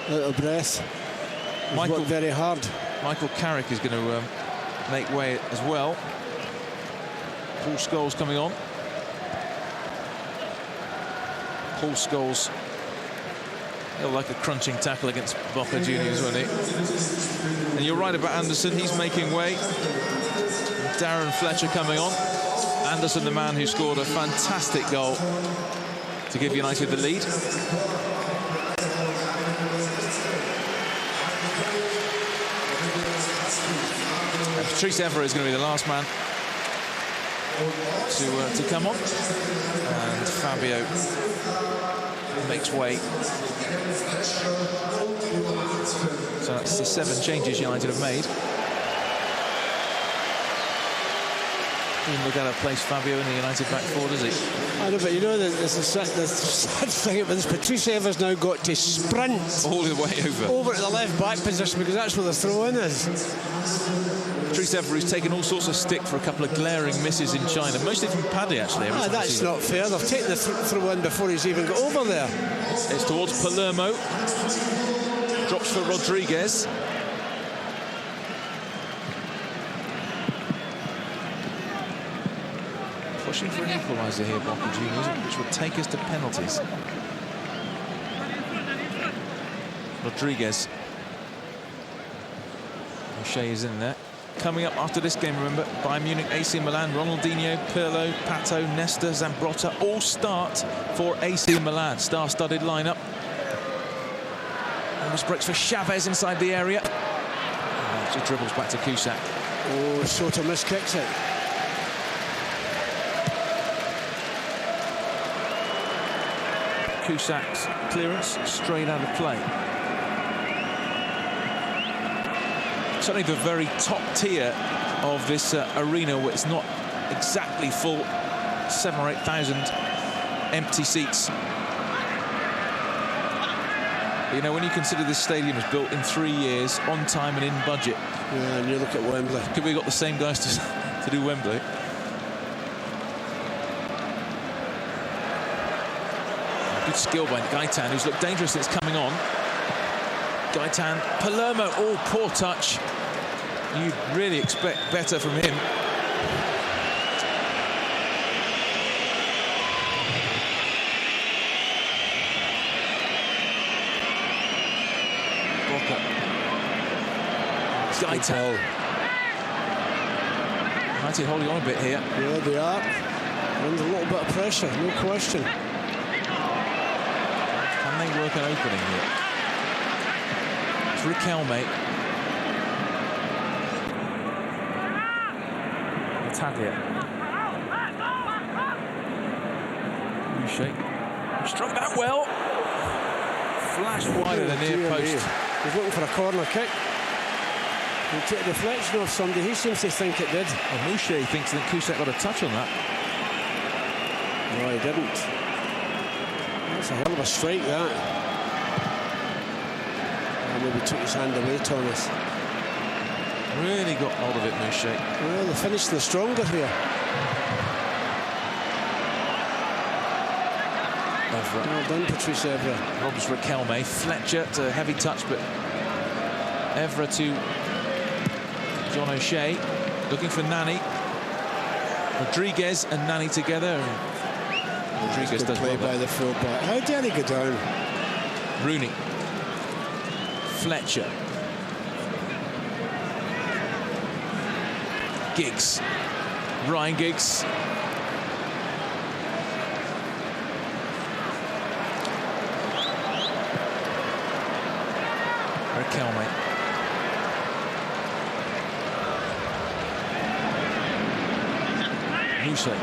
out of breath. He's worked very hard. Michael Carrick is going to make way as well. Paul Scholes coming on. Paul Scholes, he'll like a crunching tackle against Boca Juniors, won't he? And you're right about Anderson, he's making way. Darren Fletcher coming on. Anderson, the man who scored a fantastic goal to give United the lead. And Patrice Evra is going to be the last man to come on. And Fabio makes way. So that's the 7 changes United have made. Didn't look out of place, Fabio, in the United back four, does he? I know, but you know, there's a sad thing about this. Patrice Evra's now got to sprint all the way over to the left back position, because that's where the throw-in is. Patrice Evra, who's taken all sorts of stick for a couple of glaring misses in China, mostly from Paddy, actually. That's not fair. They've taken the throw-in before he's even got over there. It's towards Palermo. Drops for Rodriguez. Pushing for an equaliser here, Boca Juniors, which will take us to penalties. Rodriguez. O'Shea is in there. Coming up after this game, remember, Bayern Munich, AC Milan, Ronaldinho, Pirlo, Pato, Nesta, Zambrotta all start for AC Milan. Star-studded lineup. Almost breaks for Chavez inside the area. Just dribbles back to Cusack. Oh, Soto miskicks it. Cusack's clearance straight out of play. Certainly the very top tier of this arena, where it's not exactly full, 7,000 or 8,000 empty seats. But, you know, when you consider this stadium was built in 3 years, on time and in budget. Yeah, and you look at Wembley. Could we got the same guys to do Wembley? Good skill by Gaitan, who's looked dangerous since coming on. Gaitan, Palermo, oh, poor touch. You'd really expect better from him. Boca. Gaitan. United holding on a bit here. Yeah, they are. Under a little bit of pressure, no question. Can they work an opening here? It's Riquelme. Tadia. Boucher. Struck that well. Flashed wide of the near post. He's looking for a corner kick. He'll take a deflection off somebody. He seems to think it did. Well, Mouchet thinks that Cusack got a touch on that. No, he didn't. That's a hell of a strike, that. Maybe took his hand away, Thomas. Really got hold of it, Mouchet. Well, they finished the stronger here. Evra. Well done, Patrice Evra. Robs Riquelme. Fletcher to heavy touch, but Evra to John O'Shea. Looking for Nani. Rodriguez and Nani together. Rodriguez does play by the fullback. How dare he go down? Rooney. Fletcher. Giggs. Ryan Giggs. Riquelme. Mouchet.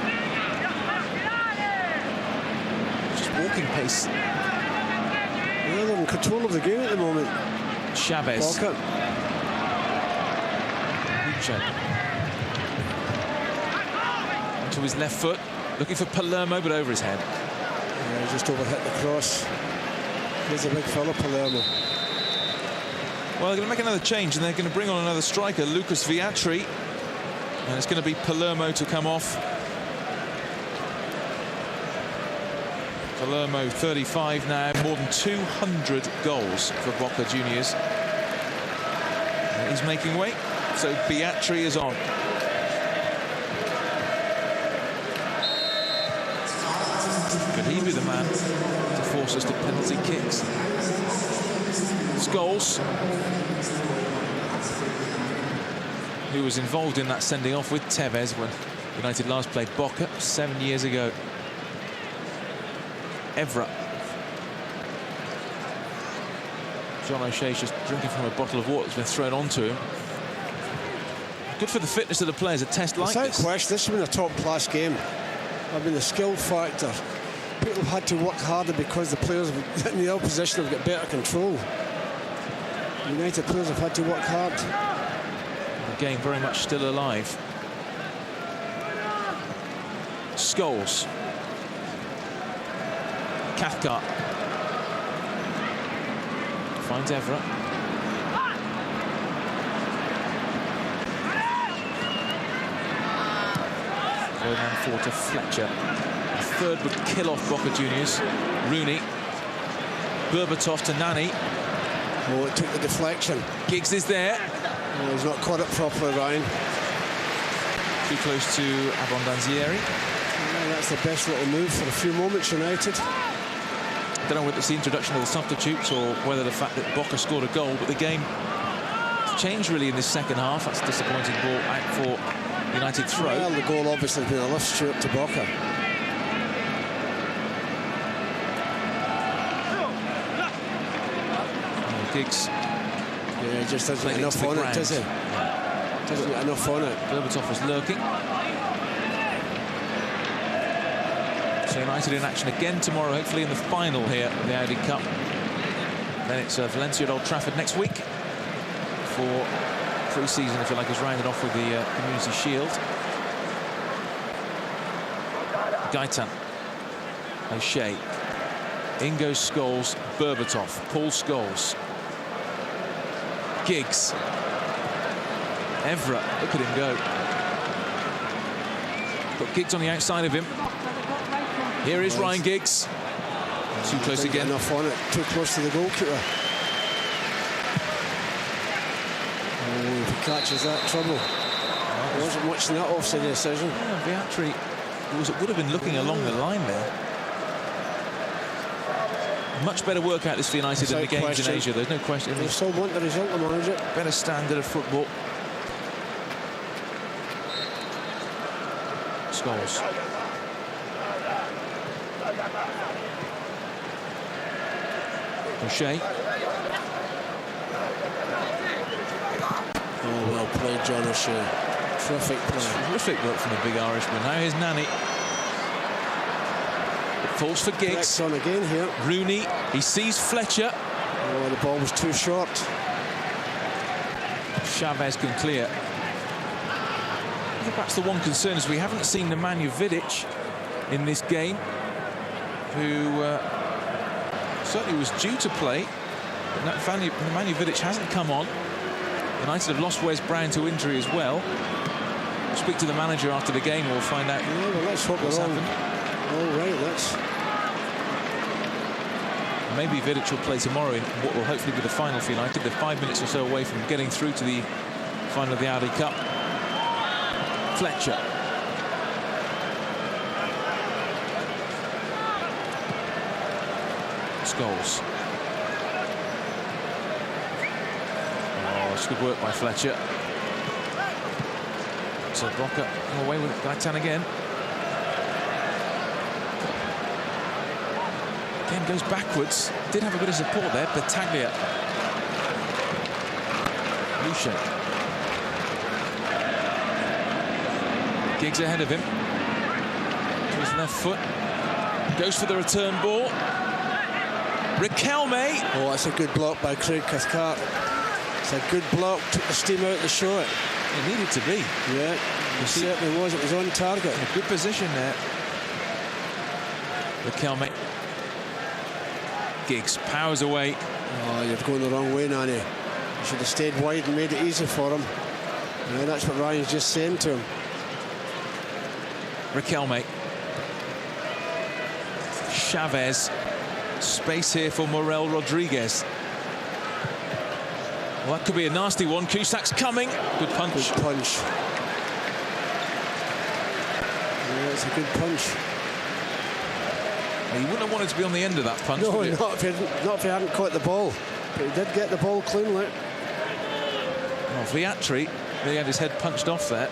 Just walking pace. Well, they're in control of the game at the moment. Chavez. Boca. Mouchet. To his left foot, looking for Palermo, but over his head. Yeah, just overhit the cross. Here's a big fella, Palermo. Well, they're going to make another change, and they're going to bring on another striker, Lucas Viatri. And it's going to be Palermo to come off. Palermo, 35 now, more than 200 goals for Boca Juniors. And he's making way, so Viatri is on. Could he be the man to force us to penalty kicks? Scholes, who was involved in that sending off with Tevez when United last played Boca 7 years ago. Evra. John O'Shea's just drinking from a bottle of water that's been thrown onto him. Good for the fitness of the players, a test like this. Without question, this has been a top-class game. I mean, the skill factor. People have had to work harder because the players in the opposition have got better control. United players have had to work hard. The game very much still alive. Scholes. Cathcart. Finds Evra. Going down forward to Fletcher. A third would kill off Boca Juniors. Rooney. Berbatov to Nani. Oh, it took the deflection. Giggs is there. Oh, he's not caught it properly, Ryan. Too close to Abondanzieri. Yeah, that's the best little move for a few moments, United. I don't know whether it's the introduction of the substitutes or whether the fact that Boca scored a goal, but the game changed really in this second half. That's a disappointing ball out for United throw. Well, the goal obviously has been a lift straight to Boca. Giggs. Yeah, he just doesn't get enough on it, does he? Doesn't get enough on it. Berbatov was lurking. So United in action again tomorrow, hopefully in the final here of the Audi Cup. Then it's Valencia at Old Trafford next week for pre-season, if you like, is rounded off with the Community Shield. Gaitan. O'Shea. In goes Scholes, Berbatov, Paul Scholes. Giggs. Evra, look at him go. Got Giggs on the outside of him. Here is Ryan Giggs. Too close again. Enough on it, too close to the goalkeeper. Oh, if he catches that, trouble. There wasn't much in that offside decision. Yeah, Viatri would have been looking along the line there. Much better work out this for United in the games in Asia. There's no question. They still want the result, the manager. Better standard of football. Scholes. O'Shea. Oh, well played, John O'Shea. Terrific play. Terrific work from the big Irishman. Now here's Nani. It falls for Giggs. Next on again here. Rooney. He sees Fletcher. Oh, the ball was too short. Chavez can clear. Perhaps the one concern is we haven't seen the Man Utd in this game, who certainly was due to play. But Man Utd hasn't come on. United have lost Wes Brown to injury as well. We'll speak to the manager after the game. We'll find out let's hope what's happened. All right, let's. Maybe Vidic will play tomorrow in what will hopefully be the final for United. They're 5 minutes or so away from getting through to the final of the Audi Cup. Fletcher. Scholes. Oh, it's good work by Fletcher. So Boca away with Gaitan again. Again goes backwards. Did have a bit of support there. Battaglia. Lucia. Giggs ahead of him. To his left foot. Goes for the return ball. Riquelme. Oh, that's a good block by Craig Cathcart. It's a good block. Took the steam out of the shot. It needed to be. Yeah, it certainly was. It was on target. In a good position there. Riquelme. Giggs powers away. Oh, you're going the wrong way, Nani. You should have stayed wide and made it easy for him. Yeah, that's what Ryan's just saying to him. Riquelme. Chavez. Space here for Morel Rodriguez. Well, that could be a nasty one. Cusac's coming. Good punch. Good punch. Yeah, it's a good punch. He wouldn't have wanted to be on the end of that punch. No, not if he hadn't caught the ball. But he did get the ball cleanly. Well, Viatri, he had his head punched off there.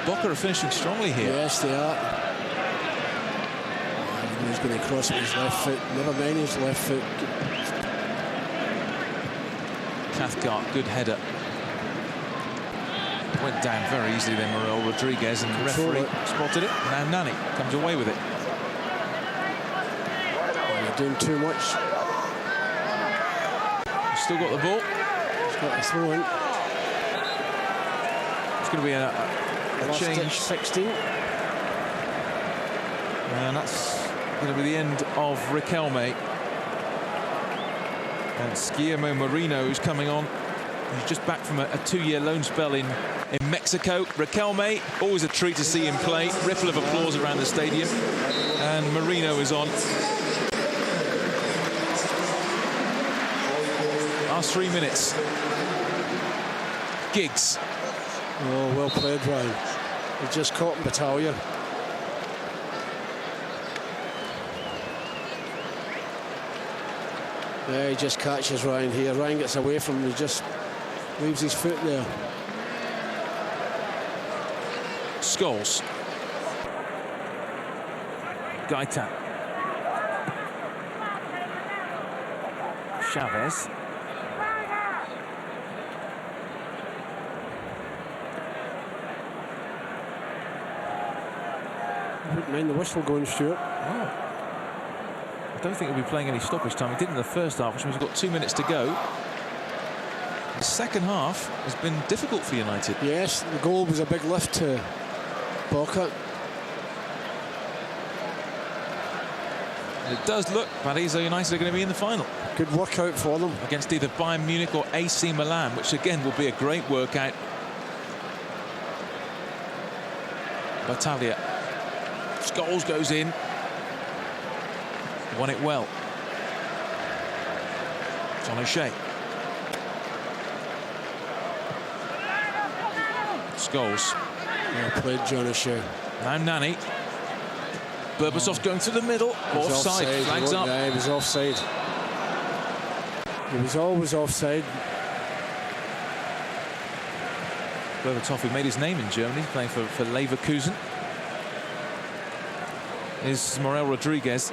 Boca are finishing strongly here. Yes, they are. going to cross with his left foot. Never mind his left foot. Cathcart, good header. Went down very easily then, Morel Rodriguez, and the referee spotted it. Now Nani comes away with it. You're doing too much. Still got the ball. He's got a throw in. It's going to be a change. 16. And that's going to be the end of Riquelme. And it's Guillermo Moreno who's coming on. He's just back from a 2-year loan spell in Mexico. Riquelme, always a treat to see him play. Ripple of applause around the stadium. And Moreno is on. Last 3 minutes. Giggs. Oh, well played, Ryan. He just caught him, Battaglia. Yeah, he just catches Ryan here. Ryan gets away from him. He just leaves his foot there. Scholes. Gaita. Chavez. I wouldn't mind the whistle going, Stuart. Oh. I don't think he'll be playing any stoppage time. He did in the first half, which means we've got 2 minutes to go. The second half has been difficult for United. Yes, the goal was a big lift to Boca. And it does look, Paddy, as though United are going to be in the final. Good workout for them. Against either Bayern Munich or AC Milan, which again will be a great workout. Battaglia. Scholes goes in. Won it well. John O'Shea. Scholes. Well played, John O'Shea. Now Nani. Berbatov's going through the middle. Offside. Flags up. Yeah, he was offside. He was always offside. Berbatov, who made his name in Germany, playing for Leverkusen. Is Morel Rodriguez.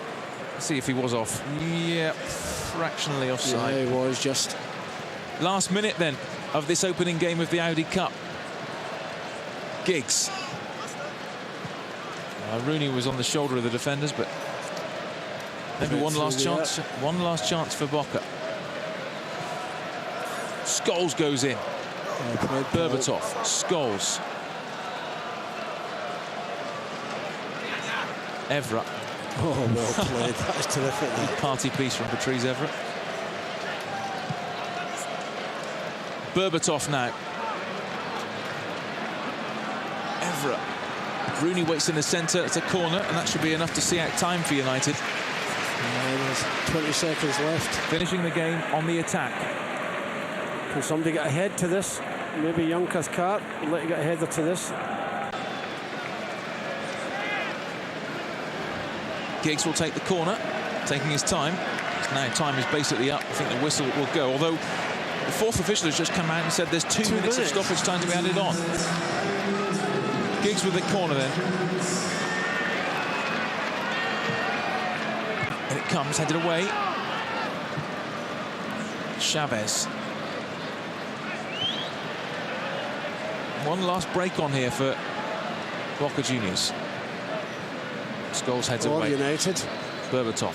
Let's see if he was off. Yeah, fractionally offside. Yeah, he was just. Last minute then of this opening game of the Audi Cup. Giggs. Rooney was on the shoulder of the defenders, but maybe one last chance. One last chance for Boca. Scholes goes in. Berbatov. Scholes. Evra. Oh, well played. That is terrific. Party piece from Patrice Evra. Berbatov now. Evra. Rooney waits in the centre. It's a corner, and that should be enough to see out time for United. There's 20 seconds left. Finishing the game on the attack. Can somebody get ahead to this? Maybe young Cathcart will let you get a header to this. Giggs will take the corner, taking his time. Now time is basically up. I think the whistle will go, although the fourth official has just come out and said there's 2 minutes of stoppage time to be added on. Giggs with the corner then. And it comes, headed away. Chavez. One last break on here for Boca Juniors. Scholes heads away. United. Berbatov.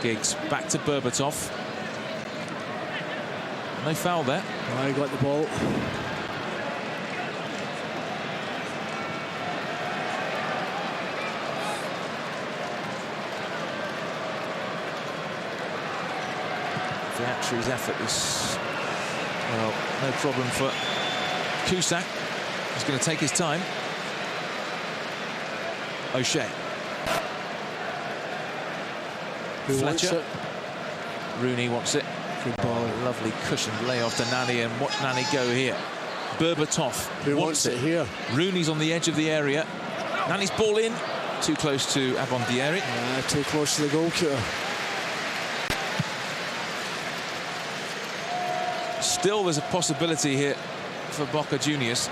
Giggs back to Berbatov. No foul there. Oh, he got the ball. Viatri's effort is, well, no problem for Cusack. He's going to take his time. O'Shea. Fletcher. Rooney wants it. Good ball. Lovely cushioned layoff to Nani, and watch Nani go here. Berbatov wants it here. Rooney's on the edge of the area. Nani's ball in. Too close to Abondieri. Too close to the goalkeeper. Still, there's a possibility here for Boca Juniors.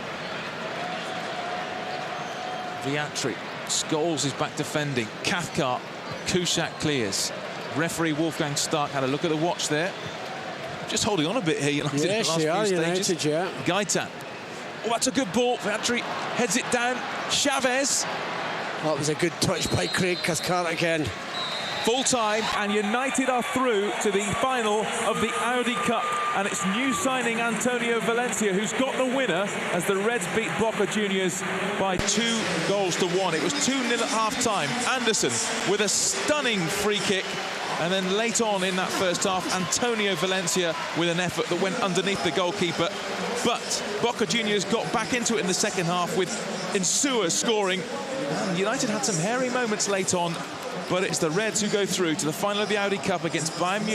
Viatri Scholes is back defending. Cathcart, Kuszak clears. Referee Wolfgang Stark had a look at the watch there. Just holding on a bit here, United, in the Yes, last they are, few United, stages. yeah. Gaitan. Oh, that's a good ball. Vatry heads it down. Chavez. That was a good touch by Craig Cathcart again. Full time, and United are through to the final of the Audi Cup. And it's new signing Antonio Valencia who's got the winner as the Reds beat Boca Juniors by 2-1. It was 2-0 at half-time. Anderson with a stunning free kick. And then late on in that first half, Antonio Valencia with an effort that went underneath the goalkeeper. But Boca Juniors got back into it in the second half with Insua scoring. And United had some hairy moments late on, but it's the Reds who go through to the final of the Audi Cup against Bayern Munich.